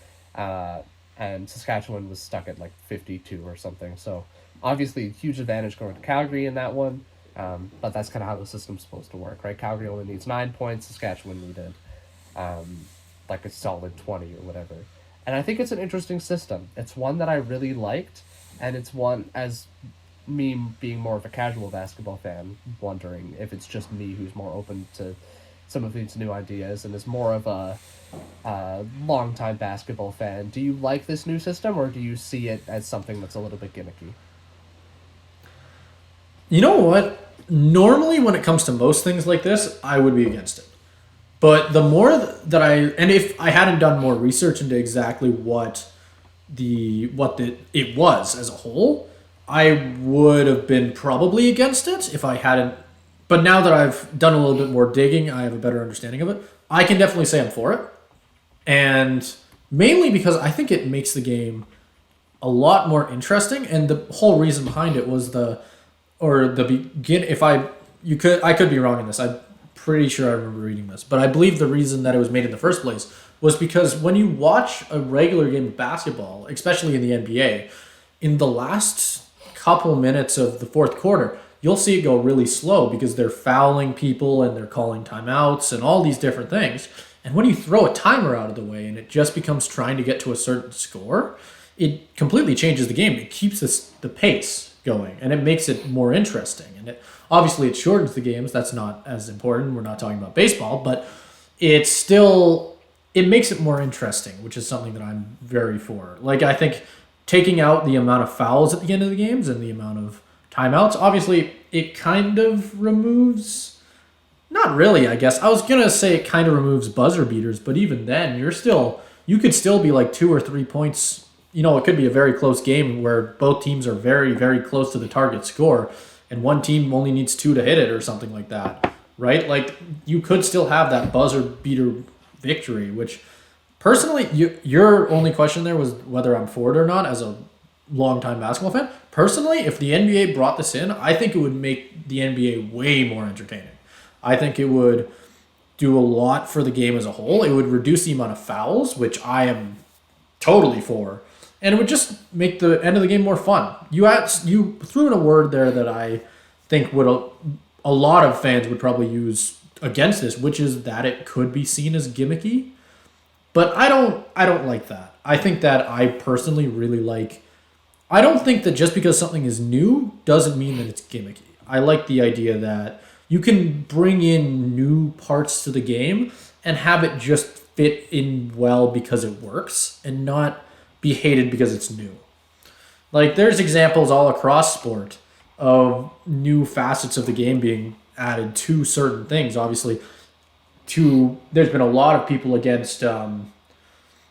S2: and Saskatchewan was stuck at like 52 or something. So obviously, huge advantage going to Calgary in that one, but that's kind of how the system's supposed to work, right? Calgary only needs 9 points, Saskatchewan needed like a solid 20 or whatever. And I think it's an interesting system. It's one that I really liked, and it's one, as me being more of a casual basketball fan, wondering if it's just me who's more open to some of these new ideas and is more of a long-time basketball fan. Do you like this new system, or do you see it as something that's a little bit gimmicky?
S1: You know what? Normally, when it comes to most things like this, I would be against it. But the more that and if I hadn't done more research into exactly what it was as a whole, I would have been probably against it if I hadn't. But now that I've done a little bit more digging, I have a better understanding of it. I can definitely say I'm for it. And mainly because I think it makes the game a lot more interesting. And the whole reason behind it was the begin. If I could be wrong in this. I'm pretty sure I remember reading this, but I believe the reason that it was made in the first place was because when you watch a regular game of basketball, especially in the NBA, in the last couple minutes of the fourth quarter, you'll see it go really slow because they're fouling people and they're calling timeouts and all these different things. And when you throw a timer out of the way and it just becomes trying to get to a certain score, it completely changes the game. It keeps the pace going and it makes it more interesting. And obviously it shortens the games. That's not as important. We're not talking about baseball, but it makes it more interesting, which is something that I'm very for. Like I think taking out the amount of fouls at the end of the games and the amount of timeouts, obviously it kind of removes, not really, I guess. I was going to say it kind of removes buzzer beaters, but even then you could still be like 2 or 3 points. It could be a very close game where both teams are very, very close to the target score and one team only needs 2 to hit it or something like that, right? Like you could still have that buzzer beater victory, which personally, your only question there was whether I'm for it or not as a longtime basketball fan. Personally, if the NBA brought this in, I think it would make the NBA way more entertaining. I think it would do a lot for the game as a whole. It would reduce the amount of fouls, which I am totally for, and it would just make the end of the game more fun. You threw in a word there that I think would a lot of fans would probably use against this, which is that it could be seen as gimmicky. But I don't like that. I think that I personally really like. I don't think that just because something is new doesn't mean that it's gimmicky. I like the idea that you can bring in new parts to the game and have it just fit in well because it works and not be hated because it's new. Like there's examples all across sport of new facets of the game being added to certain things. Obviously, there's been a lot of people against.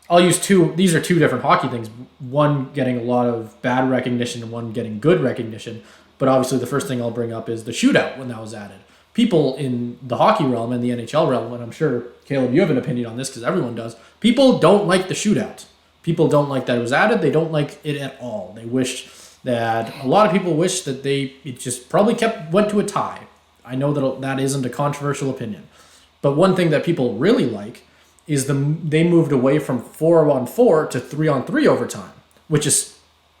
S1: I'll use two. These are two different hockey things. One getting a lot of bad recognition and one getting good recognition. But obviously, the first thing I'll bring up is the shootout when that was added. People in the hockey realm and the NHL realm, and I'm sure Caleb, you have an opinion on this because everyone does. People don't like the shootout. People don't like that it was added. They don't like it at all. They wish that a lot of people wish that it just probably went to a tie. I know that isn't a controversial opinion, but one thing that people really like is they moved away from 4-on-4 to 3-on-3 overtime, which is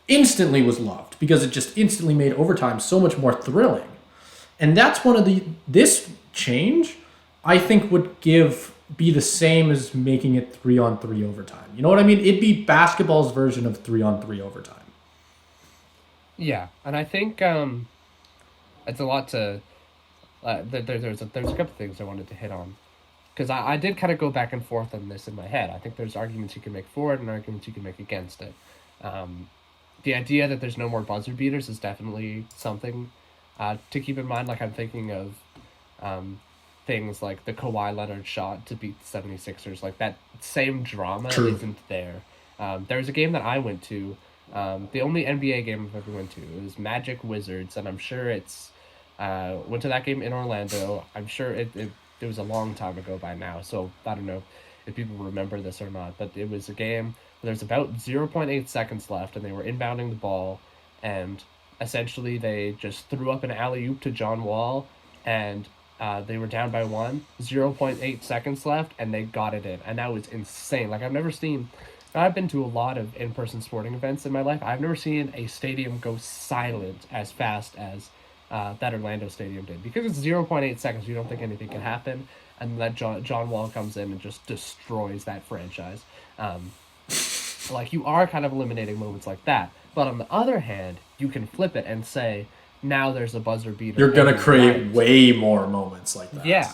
S1: instantly was loved because it just instantly made overtime so much more thrilling. And that's this change I think would be the same as making it 3-on-3 overtime. You know what I mean? It'd be basketball's version of 3-on-3 overtime.
S2: Yeah, and I think it's a lot to. There's a couple things I wanted to hit on, because I did kind of go back and forth on this in my head. I think there's arguments you can make for it and arguments you can make against it. The idea that there's no more buzzer beaters is definitely something to keep in mind. Like I'm thinking of things like the Kawhi Leonard shot to beat the 76ers. Like that same drama isn't there. There was a game that I went to. The only NBA game I've ever went to. It was Magic Wizards, and I'm sure it's went to that game in Orlando. I'm sure it was a long time ago by now, so I don't know if people remember this or not, but it was a game where there's about 0.8 seconds left, and they were inbounding the ball, and essentially they just threw up an alley-oop to John Wall, and they were down by 0.8 seconds left, and they got it in, and that was insane. Like I've been to a lot of in-person sporting events in my life. I've never seen a stadium go silent as fast as that Orlando stadium did. Because it's 0.8 seconds, you don't think anything can happen, and that John Wall comes in and just destroys that franchise. Like, you are kind of eliminating moments like that. But on the other hand, you can flip it and say, now there's a buzzer beater.
S1: You're going to create way more moments like that.
S2: Yeah.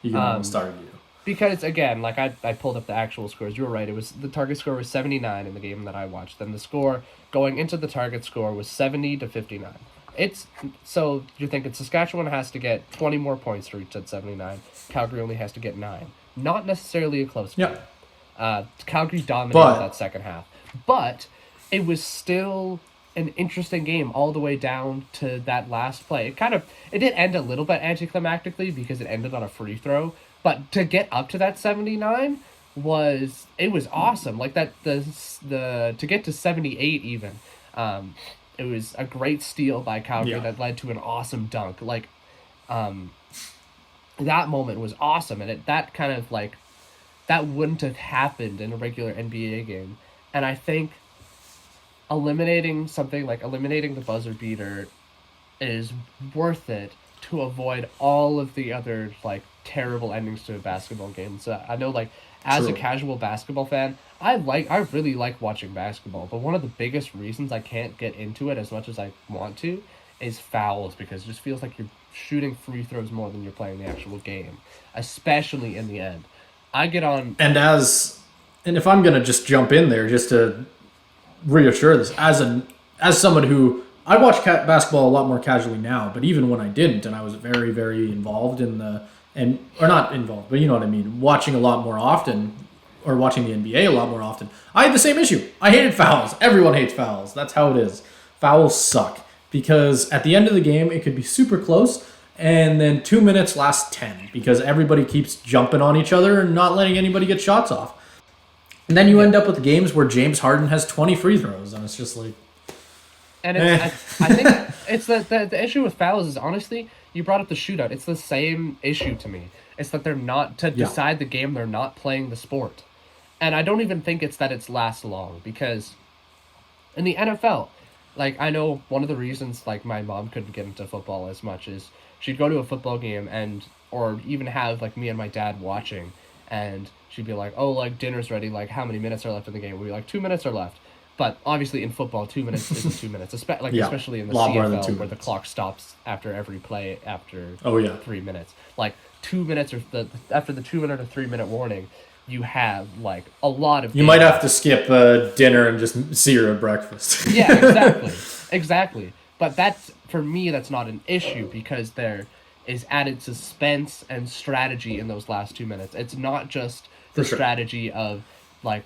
S1: You can almost argue.
S2: Because, again, like I pulled up the actual scores. You were right. The target score was 79 in the game that I watched. Then the score going into the target score was 70-59. So you think Saskatchewan has to get 20 more points to reach that 79. Calgary only has to get 9. Not necessarily a close game. Calgary dominated that second half. But it was still an interesting game all the way down to that last play. It did end a little bit anticlimactically because it ended on a free throw. But to get up to that 79 was awesome. Like that the to get to 78 even. It was a great steal by Calgary
S1: Yeah.
S2: that led to an awesome dunk. Like that moment was awesome, and that kind of like that wouldn't have happened in a regular NBA game. And I think eliminating the buzzer beater is worth it to avoid all of the other like terrible endings to a basketball game. So I know like as a
S1: True.
S2: casual basketball fan, I really like watching basketball, but one of the biggest reasons I can't get into it as much as I want to is fouls, because it just feels like you're shooting free throws more than you're playing the actual game, especially in the end. I get on.
S1: And if I'm gonna just jump in there, just to reassure this, as someone who I watch basketball a lot more casually now, but even when I didn't, and I was very very involved in the and or not involved, but you know what I mean, watching a lot more often, or watching the NBA a lot more often, I had the same issue. I hated fouls. Everyone hates fouls. That's how it is. Fouls suck because at the end of the game it could be super close. And then 2 minutes lasts 10 because everybody keeps jumping on each other and not letting anybody get shots off. And then you end up with games where James Harden has 20 free throws, and it's just like,
S2: And
S1: eh.
S2: I think it's the issue with fouls is honestly, you brought up the shootout. It's the same issue to me. It's that they're not to
S1: Yeah.
S2: decide the game. They're not playing the sport, and I don't even think it's that it's lasts long, because in the NFL, like I know one of the reasons like my mom couldn't get into football as much is she'd go to a football game and or even have like me and my dad watching, and she'd be like, "Oh, like dinner's ready. Like how many minutes are left in the game?" We'd be like, "2 minutes are left." But obviously in football, 2 minutes isn't 2 minutes.
S1: Yeah,
S2: Especially in the
S1: a lot more than
S2: CFL,
S1: 2
S2: where the
S1: minutes.
S2: clock stops after every play after
S1: Oh yeah.
S2: 3 minutes. Like 2 minutes or after the 2 minute or 3 minute warning, you have like a lot of.
S1: You might have to skip dinner and just see her at breakfast.
S2: Yeah, exactly, exactly. But that's for me. That's not an issue because there is added suspense and strategy in those last 2 minutes. It's not just the
S1: For sure.
S2: strategy of like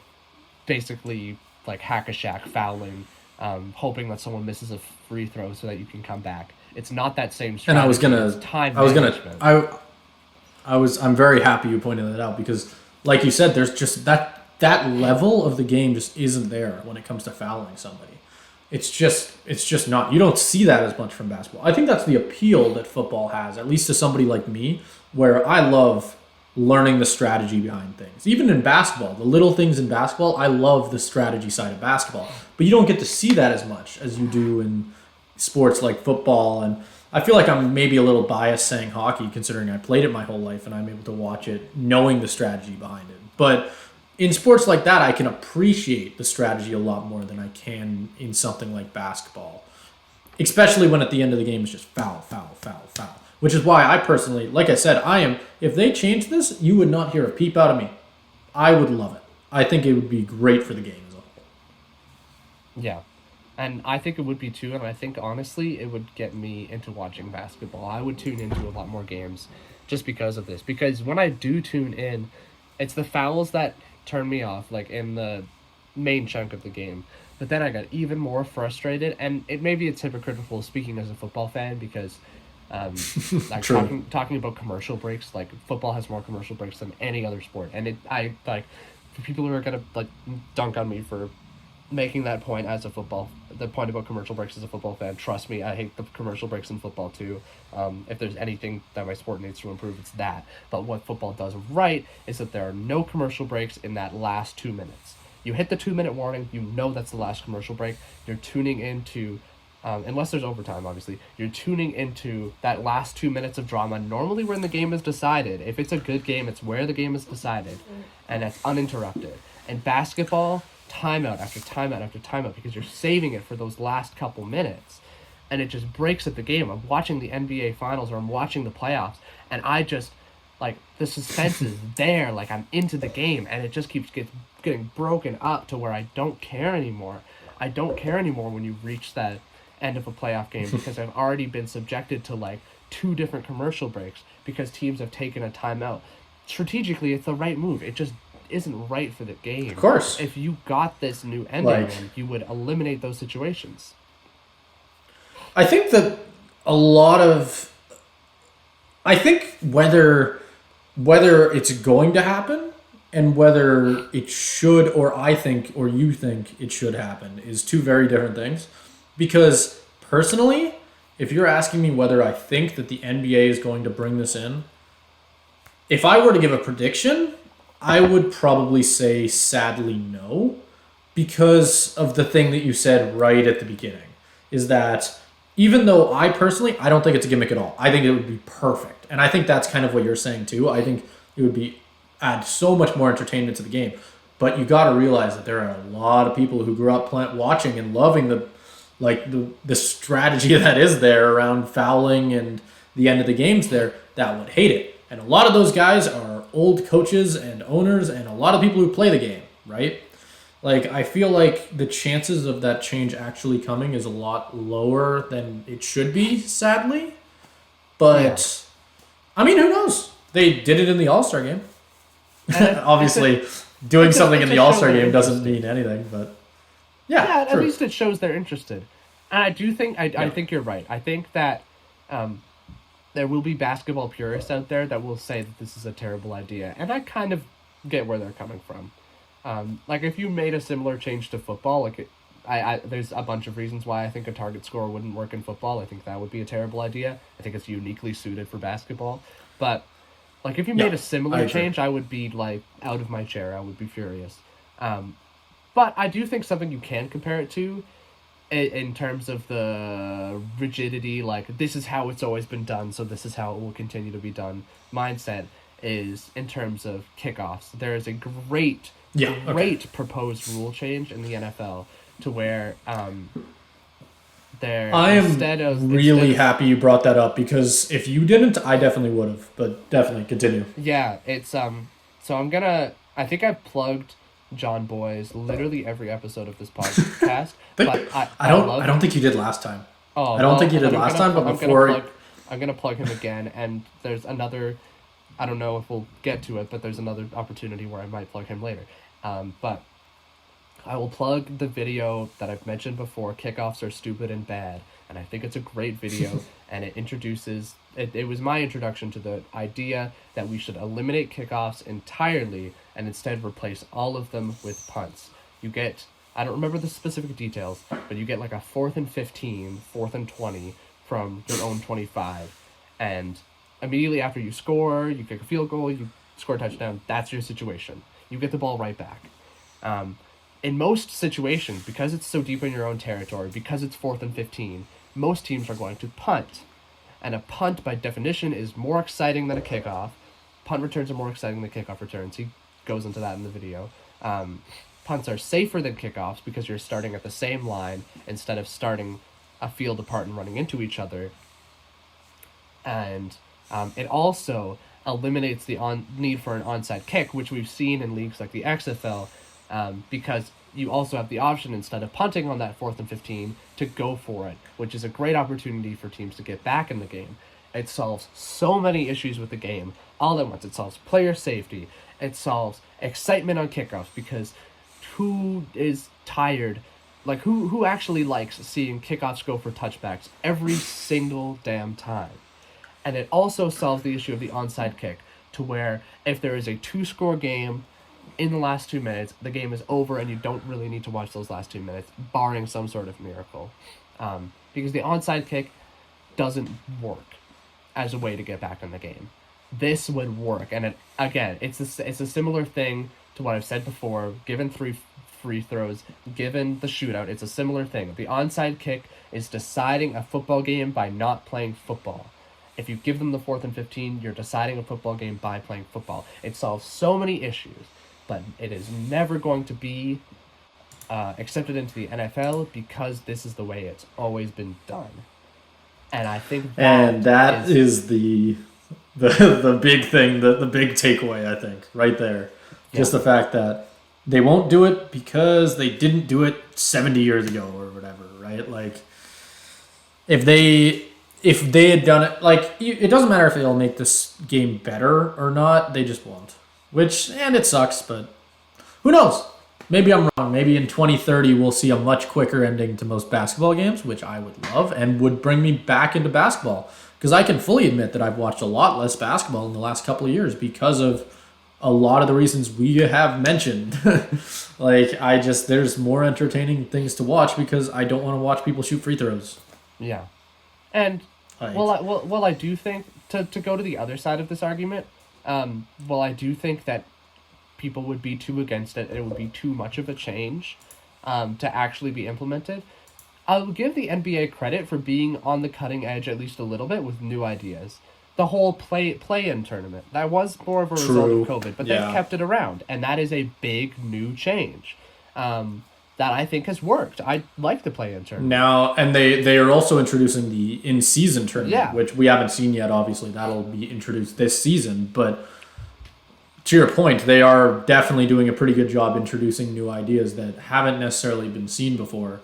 S2: basically like hack a Shack fouling, hoping that someone misses a free throw so that you can come back. It's not that same
S1: And
S2: strategy. It's time management.
S1: I'm very happy you pointed that out because, like you said, there's just that level of the game just isn't there when it comes to fouling somebody. It's just not. You don't see that as much from basketball. I think that's the appeal that football has, at least to somebody like me, where I love learning the strategy behind things. Even in basketball, the little things in basketball, I love the strategy side of basketball. But you don't get to see that as much as you do in sports like football. And I feel like I'm maybe a little biased saying hockey, considering I played it my whole life and I'm able to watch it knowing the strategy behind it. But in sports like that, I can appreciate the strategy a lot more than I can in something like basketball. Especially when at the end of the game it's just foul, foul, foul, foul. Which is why I personally, like I said, if they change this, you would not hear a peep out of me. I would love it. I think it would be great for the game as a whole.
S2: Yeah. And I think it would be too, and I think honestly it would get me into watching basketball. I would tune into a lot more games just because of this. Because when I do tune in, it's the fouls that turn me off, like in the main chunk of the game. But then I got even more frustrated, and maybe it's hypocritical speaking as a football fan because like
S1: True.
S2: talking about commercial breaks, like football has more commercial breaks than any other sport. And I like for people who are gonna like dunk on me for making that point as a the point about commercial breaks as a football fan, trust me, I hate the commercial breaks in football too. If there's anything that my sport needs to improve, it's that. But what football does right is that there are no commercial breaks in that last 2 minutes. You hit the 2 minute warning, you know that's the last commercial break. You're tuning into, unless there's overtime, obviously, you're tuning into that last 2 minutes of drama. Normally, when the game is decided, if it's a good game, it's where the game is decided, and that's uninterrupted. And basketball, timeout after timeout after timeout, because you're saving it for those last couple minutes, and it just breaks at the game. I'm watching the NBA finals or I'm watching the playoffs, and I just like the suspense is there, like I'm into the game, and it just getting broken up to where I don't care anymore. I don't care anymore when you reach that end of a playoff game because I've already been subjected to like 2 different commercial breaks because teams have taken a timeout. Strategically, it's the right move. It just isn't right for the game.
S1: Of course.
S2: If you got this new ending,
S1: Like-
S2: you would eliminate those situations.
S1: I think that a lot of, I think whether it's going to happen and whether it should, or I think, or you think it should happen, is two very different things. Because personally, if you're asking me whether I think that the NBA is going to bring this in, if I were to give a prediction, I would probably say sadly no, because of the thing that you said right at the beginning, is that even though I don't think it's a gimmick at all. I think it would be perfect. And I think that's kind of what you're saying too. I think it would be add so much more entertainment to the game. But you got to realize that there are a lot of people who grew up watching and loving the strategy that is there around fouling and the end of the games there that would hate it. And a lot of those guys are old coaches and owners and a lot of people who play the game, right? Like, I feel like the chances of that change actually coming is a lot lower than it should be, sadly. But, I mean, who knows? They did it in the All-Star game. Obviously, doing something in the All-Star game doesn't mean anything, but
S2: Yeah, at
S1: true.
S2: least it shows they're interested. And I do think I think you're right. I think that there will be basketball purists out there that will say that this is a terrible idea, and I kind of get where they're coming from. Like if you made a similar change to football, there's a bunch of reasons why I think a target score wouldn't work in football. I think that would be a terrible idea. I think it's uniquely suited for basketball, but like if you made a
S1: I
S2: similar
S1: agree.
S2: change, I would be like out of my chair. I would be furious. But I do think something you can compare it to in terms of the rigidity, like this is how it's always been done, so this is how it will continue to be done mindset is in terms of kickoffs. There is a great,
S1: Yeah, okay.
S2: great proposed rule change in the NFL to where there
S1: I am really
S2: instead of,
S1: happy you brought that up because if you didn't, I definitely would have. But definitely continue.
S2: yeah, it's so I think I've plugged John Boy's literally every episode of this podcast, but
S1: I don't think you did last time.
S2: Oh,
S1: I don't think you did
S2: I'm
S1: last
S2: gonna
S1: time, but
S2: I'm
S1: before-
S2: I'm gonna plug him again, and there's another. I don't know if we'll get to it, but there's another opportunity where I might plug him later. But I will plug the video that I've mentioned before. Kickoffs are stupid and bad, and I think it's a great video, and it introduces. It was my introduction to the idea that we should eliminate kickoffs entirely and instead replace all of them with punts. You get. I don't remember the specific details, but you get like a 4th and 15, 4th and 20 from your own 25, and immediately after you score, you kick a field goal, you score a touchdown. That's your situation. You get the ball right back. In most situations, because it's so deep in your own territory, because it's 4th and 15, most teams are going to punt. And a punt, by definition, is more exciting than a kickoff. Punt returns are more exciting than kickoff returns. He goes into that in the video. Punts are safer than kickoffs because you're starting at the same line instead of starting a field apart and running into each other. And it also eliminates the need for an onside kick, which we've seen in leagues like the XFL, because you also have the option, instead of punting on that 4th and 15, to go for it, which is a great opportunity for teams to get back in the game. It solves so many issues with the game all at once. It solves player safety. It solves excitement on kickoffs, because who is tired? Like, who actually likes seeing kickoffs go for touchbacks every single damn time? And it also solves the issue of the onside kick, to where if there is a 2-score game in the last 2 minutes, the game is over and you don't really need to watch those last 2 minutes, barring some sort of miracle. Because the onside kick doesn't work as a way to get back in the game. This would work, and it's a similar thing to what I've said before. Given 3 free throws, given the shootout, it's a similar thing. The onside kick is deciding a football game by not playing football. If you give them the 4th and 15, you're deciding a football game by playing football. It solves so many issues, but it is never going to be accepted into the NFL because this is the way it's always been done. And I think
S1: that is the big thing, the big takeaway, I think, right there. Just the fact that they won't do it because they didn't do it 70 years ago or whatever, right? Like, if they had done it, like, it doesn't matter if it'll make this game better or not, they just won't. And it sucks, but who knows? Maybe I'm wrong. Maybe in 2030 we'll see a much quicker ending to most basketball games, which I would love and would bring me back into basketball. Because I can fully admit that I've watched a lot less basketball in the last couple of years because of a lot of the reasons we have mentioned. There's more entertaining things to watch because I don't want to watch people shoot free throws.
S2: Yeah. And
S1: Like,
S2: I do think to go to the other side of this argument, I do think that people would be too against it and it would be too much of a change to actually be implemented. I'll give the NBA credit for being on the cutting edge at least a little bit with new ideas. The whole play-in tournament, that was more of a result
S1: True.
S2: of COVID, but
S1: Yeah.
S2: they've kept it around, and that is a big new change that I think has worked. I like the play-in tournament.
S1: now, and they are also introducing the in-season tournament,
S2: Yeah.
S1: which we haven't seen yet. Obviously, that'll be introduced this season. But to your point, they are definitely doing a pretty good job introducing new ideas that haven't necessarily been seen before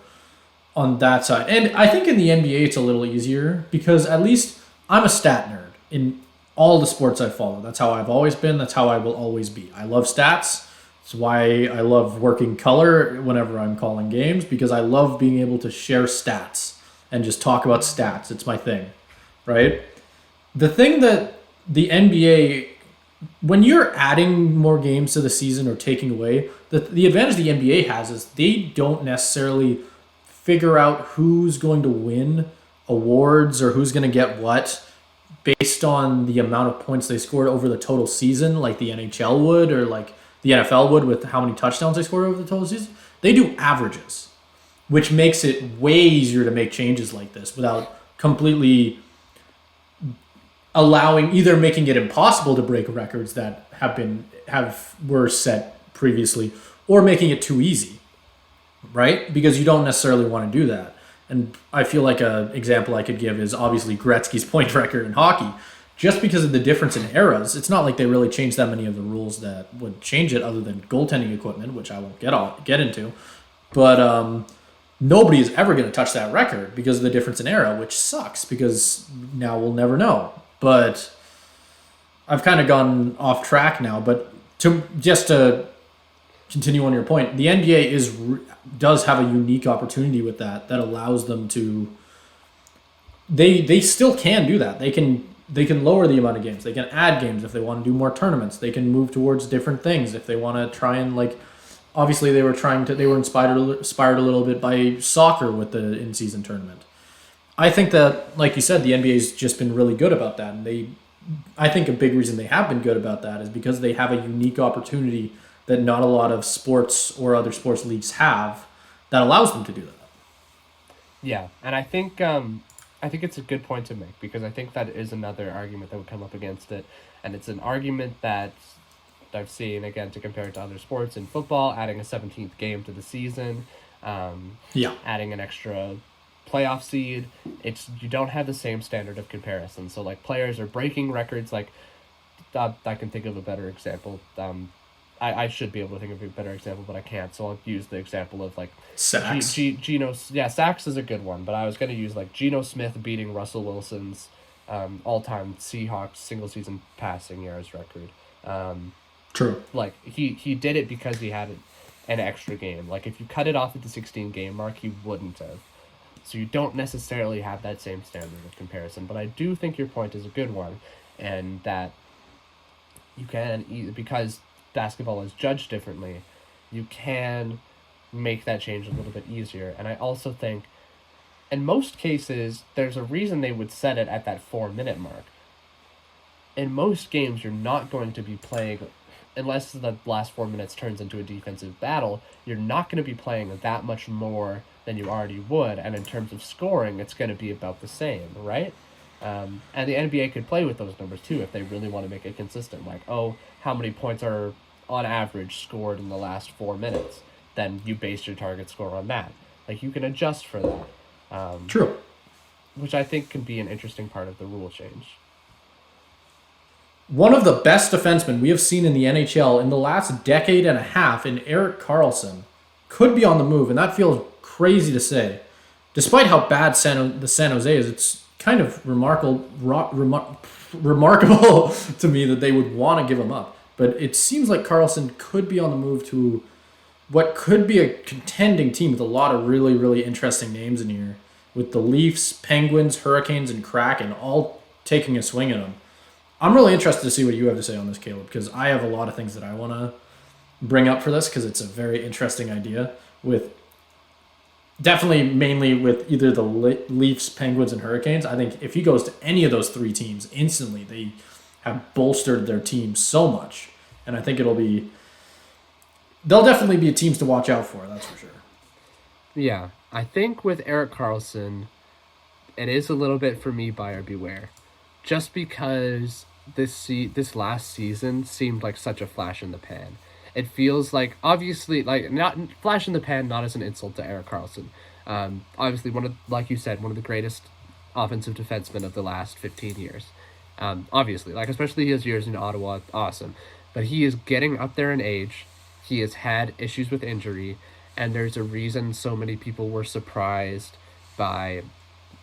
S1: on that side. And I think in the NBA it's a little easier because at least I'm a stat nerd in all the sports I follow. That's how I've always been. That's how I will always be. I love stats. It's why I love working color whenever I'm calling games because I love being able to share stats and just talk about stats. It's my thing, right? The thing that the NBA, when you're adding more games to the season or taking away, the advantage the NBA has is they don't necessarily figure out who's going to win awards or who's going to get what based on the amount of points they scored over the total season, like the NHL would or like the NFL would with how many touchdowns they scored over the total season. They do averages, which makes it way easier to make changes like this without completely allowing either making it impossible to break records that were set previously or making it too easy, right? Because you don't necessarily want to do that. And I feel like an example I could give is obviously Gretzky's point record in hockey. Just because of the difference in eras, it's not like they really changed that many of the rules that would change it other than goaltending equipment, which I won't get into. But nobody is ever going to touch that record because of the difference in era, which sucks because now we'll never know. But I've kind of gone off track now. But to continue on your point, the NBA does have a unique opportunity with that allows them to. They still can do that. They can lower the amount of games. They can add games if they want to do more tournaments. They can move towards different things if they want to try and like. Obviously, they were inspired a little bit by soccer with the in-season tournament. I think that, like you said, the NBA's just been really good about that, and I think a big reason they have been good about that is because they have a unique opportunity that not a lot of sports or other sports leagues have that allows them to do that.
S2: Yeah, and I think it's a good point to make because I think that is another argument that would come up against it, and it's an argument that I've seen again to compare it to other sports in football, adding a 17th game to the season, adding an extra playoff seed. You don't have the same standard of comparison. So like players are breaking records. Like I can think of a better example. I should be able to think of a better example, but I can't. So I'll use the example of like
S1: Sacks.
S2: Sacks is a good one, but I was going to use like Geno Smith beating Russell Wilson's all-time Seahawks single season passing yards record.
S1: True.
S2: Like he did it because he had an extra game. Like if you cut it off at the 16 game mark, he wouldn't have. So you don't necessarily have that same standard of comparison. But I do think your point is a good one, and that you can, because basketball is judged differently, you can make that change a little bit easier. And I also think in most cases, there's a reason they would set it at that 4-minute mark. In most games, you're not going to be playing, unless the last 4 minutes turns into a defensive battle, you're not going to be playing that much more than you already would. And in terms of scoring, it's going to be about the same, right? And the NBA could play with those numbers too if they really want to make it consistent. Like, how many points are on average scored in the last 4 minutes? Then you base your target score on that. Like, you can adjust for that.
S1: True.
S2: Which I think can be an interesting part of the rule change.
S1: One of the best defensemen we have seen in the NHL in the last decade and a half in Erik Karlsson could be on the move, and that feels crazy to say. Despite how bad the San Jose is, it's kind of remarkable to me that they would want to give him up. But it seems like Karlsson could be on the move to what could be a contending team with a lot of really, really interesting names in here, with the Leafs, Penguins, Hurricanes, and Kraken all taking a swing at him. I'm really interested to see what you have to say on this, Caleb, because I have a lot of things that I want to bring up for this because it's a very interesting idea with definitely mainly with either the Leafs, Penguins, and Hurricanes. I think if he goes to any of those three teams instantly, they have bolstered their team so much, and I think they'll definitely be teams to watch out for. That's for sure.
S2: Yeah, I think with Erik Karlsson, it is a little bit for me buyer beware, just because this last season seemed like such a flash in the pan. It feels like obviously like not flash in the pan, not as an insult to Erik Karlsson. Obviously like you said, one of the greatest offensive defensemen of the last 15 years. Obviously, like especially his years in Ottawa, awesome. But he is getting up there in age. He has had issues with injury, and there's a reason so many people were surprised by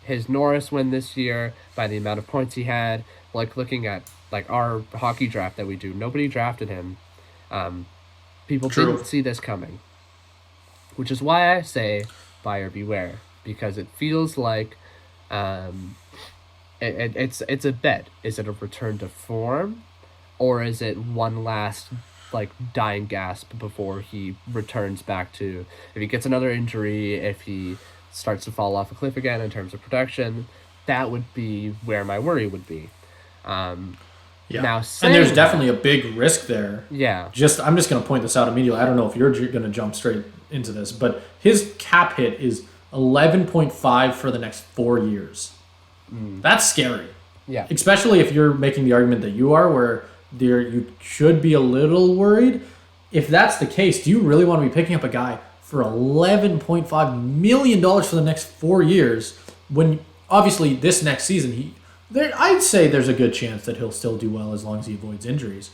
S2: his Norris win this year, by the amount of points he had. Like looking at like our hockey draft that we do, nobody drafted him. People
S1: True.
S2: didn't see this coming, which is why I say buyer beware, because it feels like it's a bet. Is it a return to form, or is it one last like dying gasp before he returns back to, if he gets another injury, if he starts to fall off a cliff again in terms of production? That would be where my worry would be.
S1: Yeah.
S2: Now,
S1: and there's definitely a big risk there.
S2: Yeah.
S1: I'm just going to point this out immediately. I don't know if you're going to jump straight into this, but his cap hit is 11.5 for the next 4 years. That's scary.
S2: Yeah.
S1: Especially if you're making the argument that you are, where you should be a little worried. If that's the case, do you really want to be picking up a guy for $11.5 million for the next 4 years when obviously this next season I'd say there's a good chance that he'll still do well as long as he avoids injuries.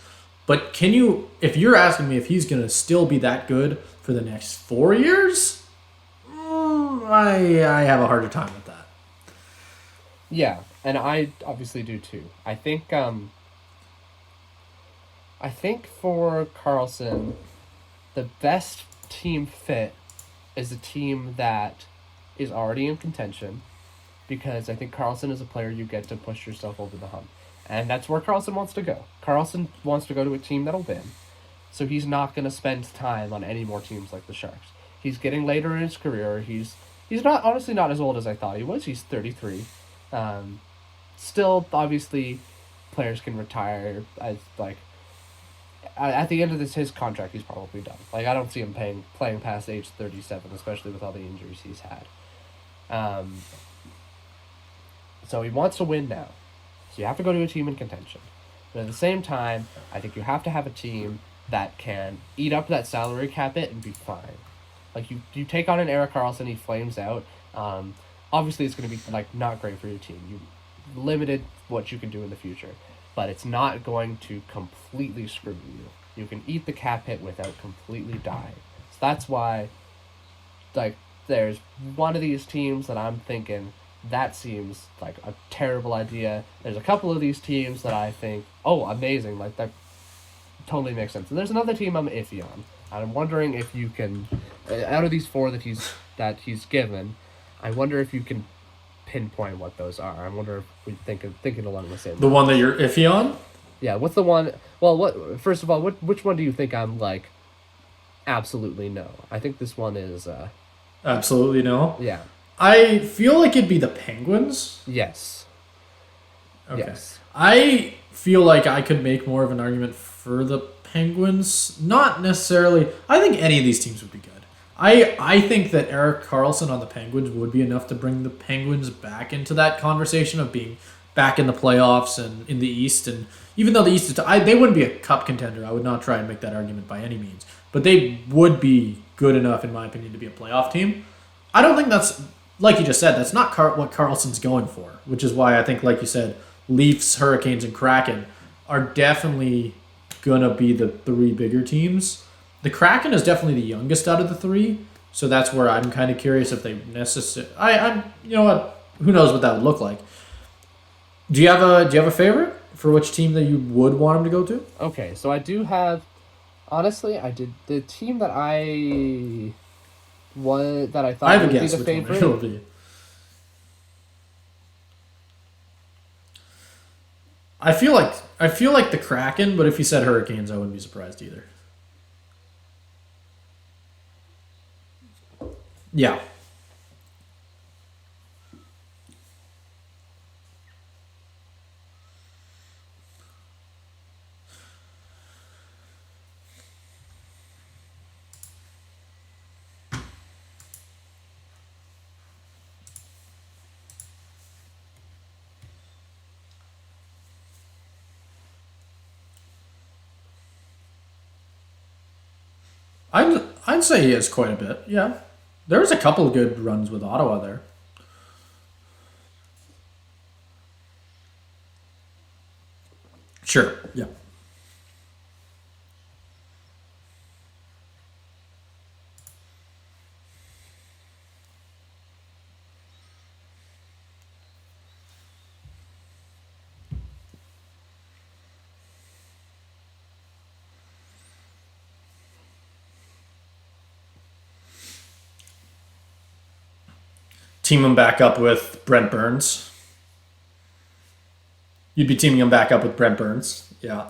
S1: But if you're asking me if he's going to still be that good for the next 4 years, I have a harder time with that.
S2: Yeah, and I obviously do too. I think for Karlsson, the best team fit is a team that is already in contention, because I think Karlsson is a player you get to push yourself over the hump. And that's where Karlsson wants to go. Karlsson wants to go to a team that'll win. So he's not going to spend time on any more teams like the Sharks. He's getting later in his career. He's not honestly not as old as I thought he was. He's 33. Still, obviously, players can retire. At the end of his contract, he's probably done. Like, I don't see him playing past age 37, especially with all the injuries he's had. So he wants to win now. So you have to go to a team in contention. But at the same time, I think you have to have a team that can eat up that salary cap hit and be fine. Like, you take on an Erik Karlsson, he flames out. Obviously, it's going to be, like, not great for your team. You limited what you can do in the future. But it's not going to completely screw you. You can eat the cap hit without completely dying. So that's why, like, there's one of these teams that I'm thinking, that seems like a terrible idea. There's a couple of these teams that I think, oh, amazing, like that totally makes sense. And there's another team I'm iffy on. I'm wondering if you can, out of these four that he's given, I wonder if you can pinpoint what those are. I wonder if we thinking along the same.
S1: The one that you're iffy on?
S2: Yeah. What's the one? Well, first of all, which one do you think I'm like? Absolutely no. I think this one is.
S1: Absolutely no.
S2: Yeah.
S1: I feel like it'd be the Penguins.
S2: Yes.
S1: Okay.
S2: Yes.
S1: I feel like I could make more of an argument for the Penguins. Not necessarily. I think any of these teams would be good. I think that Erik Karlsson on the Penguins would be enough to bring the Penguins back into that conversation of being back in the playoffs and in the East. And even though the East is, they wouldn't be a cup contender. I would not try and make that argument by any means. But they would be good enough, in my opinion, to be a playoff team. I don't think that's, like you just said, that's not what Karlsson's going for, which is why I think, like you said, Leafs, Hurricanes, and Kraken are definitely going to be the three bigger teams. The Kraken is definitely the youngest out of the three, so that's where I'm kind of curious if they necessarily. I'm you know what? Who knows what that would look like? Do you have a favorite for which team that you would want him to go to?
S2: Okay, so I do have. Honestly, I did the team that I thought
S1: I have
S2: would
S1: a
S2: be
S1: guess
S2: the
S1: which
S2: favorite.
S1: one it'll be. I feel like the Kraken, but if you said Hurricanes, I wouldn't be surprised either. Yeah. I'd say he has quite a bit. Yeah. There's a couple of good runs with Ottawa there. Sure. Yeah. Team him back up with Brent Burns. You'd be teaming him back up with Brent Burns. Yeah.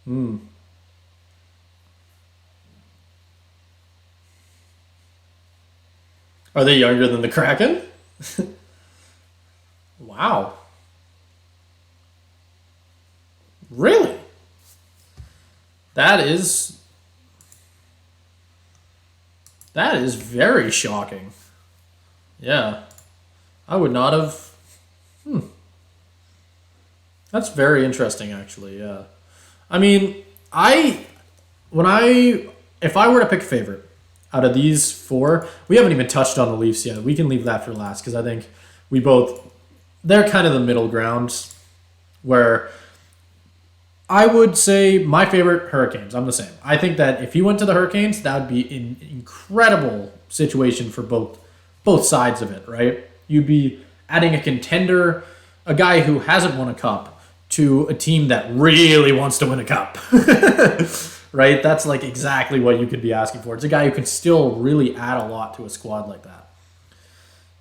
S1: Hmm. Are they younger than the Kraken? Wow. Really? That is that is very shocking. Yeah. I would not have. That's very interesting, actually. Yeah. I mean, I when I if I were to pick a favorite out of these four, we haven't even touched on the Leafs yet. We can leave that for last because I think we both they're kind of the middle ground where I would say my favorite Hurricanes. I'm the same. I think that if you went to the Hurricanes, that would be an incredible situation for both sides of it, right? You'd be adding a contender, a guy who hasn't won a cup, to a team that really wants to win a cup. Right? That's like exactly what you could be asking for. It's a guy who can still really add a lot to a squad like that.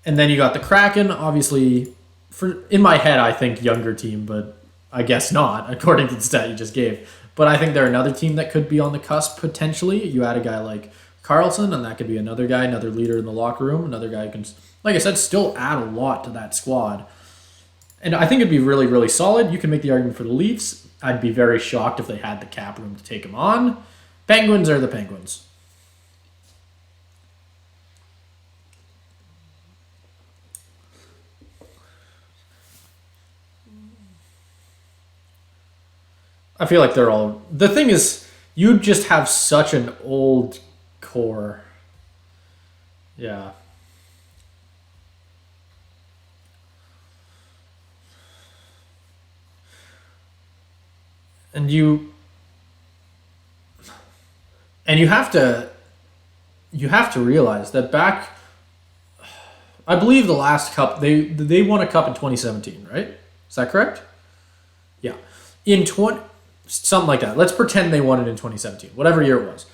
S1: And then you got the Kraken, obviously. For in my head, I think younger team, but I guess not, according to the stat you just gave. But I think they're another team that could be on the cusp potentially. You add a guy like Carlson, and that could be another guy, another leader in the locker room, another guy who can, like I said, still add a lot to that squad. And I think it'd be really, really solid. You can make the argument for the Leafs. I'd be very shocked if they had the cap room to take them on. Penguins are the Penguins. I feel like they're all. The thing is, you just have such an old core. Yeah. And you have to realize that back I believe the last cup they won a cup in 2017, right? Is that correct? Yeah. In 20 something like that. Let's pretend they won it in 2017, whatever year it was.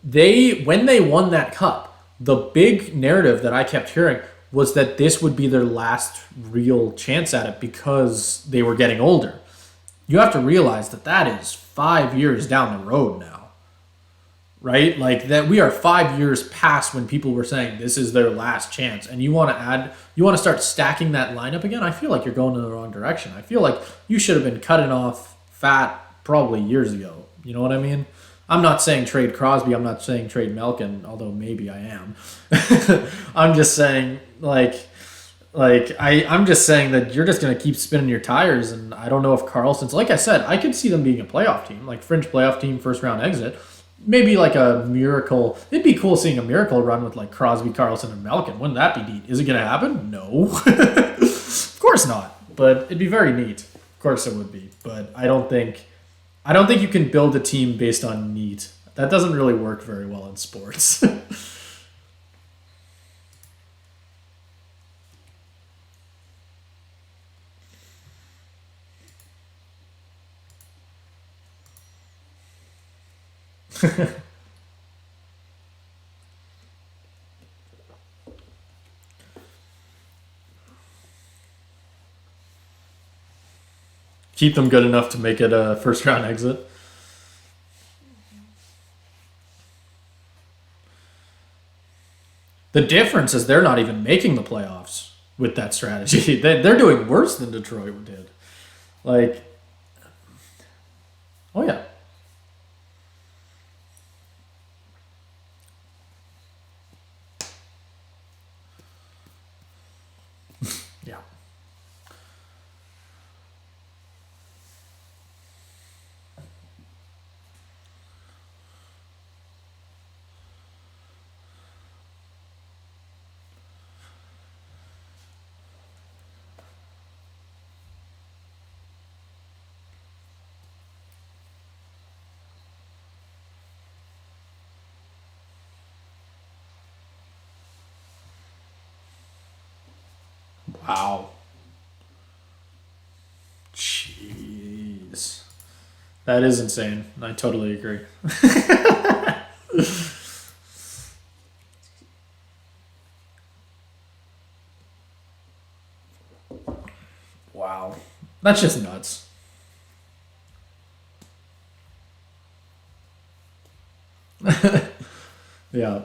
S1: They when they won that cup, the big narrative that I kept hearing was that this would be their last real chance at it because they were getting older. You have to realize that that is 5 years down the road now, right? Like that we are 5 years past when people were saying this is their last chance, and you want to start stacking that lineup again. I feel like you're going in the wrong direction. I feel like you should have been cutting off fat probably years ago. You know what I mean? I'm not saying trade Crosby. I'm not saying trade Malkin, although maybe I am. I'm just saying I'm just saying that you're just gonna keep spinning your tires, and I don't know if Carlson's like I said, I could see them being a playoff team, like fringe playoff team, first round exit. Maybe like a miracle. It'd be cool seeing a miracle run with like Crosby, Carlson, and Malkin. Wouldn't that be neat? Is it gonna happen? No, of course not. But it'd be very neat. Of course it would be. But I don't think you can build a team based on neat. That doesn't really work very well in sports. Keep them good enough to make it a first round exit. The difference is they're not even making the playoffs with that strategy. They're doing worse than Detroit did. Like, oh yeah. Yeah. Wow. Jeez. That is insane. I totally agree. Wow. That's just nuts. Yeah.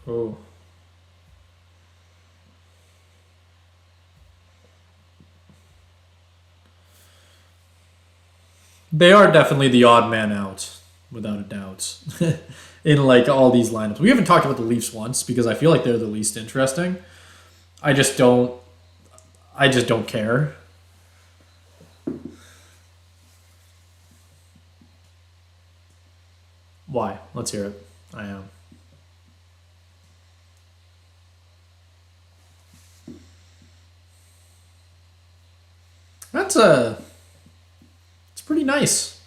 S1: Oh. They are definitely the odd man out, without a doubt. In like all these lineups. We haven't talked about the Leafs once because I feel like they're the least interesting. I just don't I just don't care. Why? Let's hear it. I am. That's it's pretty nice.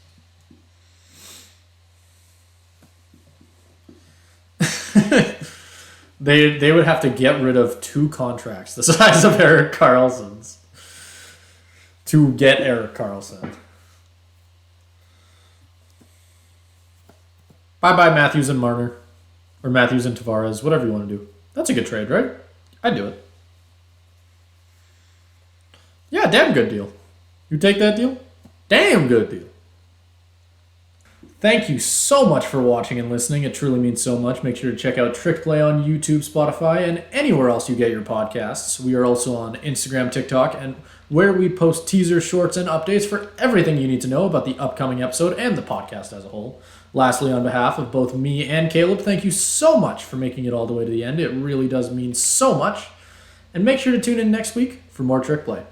S1: They would have to get rid of two contracts the size of Eric Carlson's to get Eric Carlson. Bye bye Matthews and Marner. Or Matthews and Tavares, whatever you want to do. That's a good trade, right? I'd do it. Yeah, damn good deal. You take that deal? Damn good deal. Thank you so much for watching and listening. It truly means so much. Make sure to check out Trick Play on YouTube, Spotify, and anywhere else you get your podcasts. We are also on Instagram, TikTok, and where we post teasers, shorts, and updates for everything you need to know about the upcoming episode and the podcast as a whole. Lastly, on behalf of both me and Caleb, thank you so much for making it all the way to the end. It really does mean so much. And make sure to tune in next week for more Trick Play.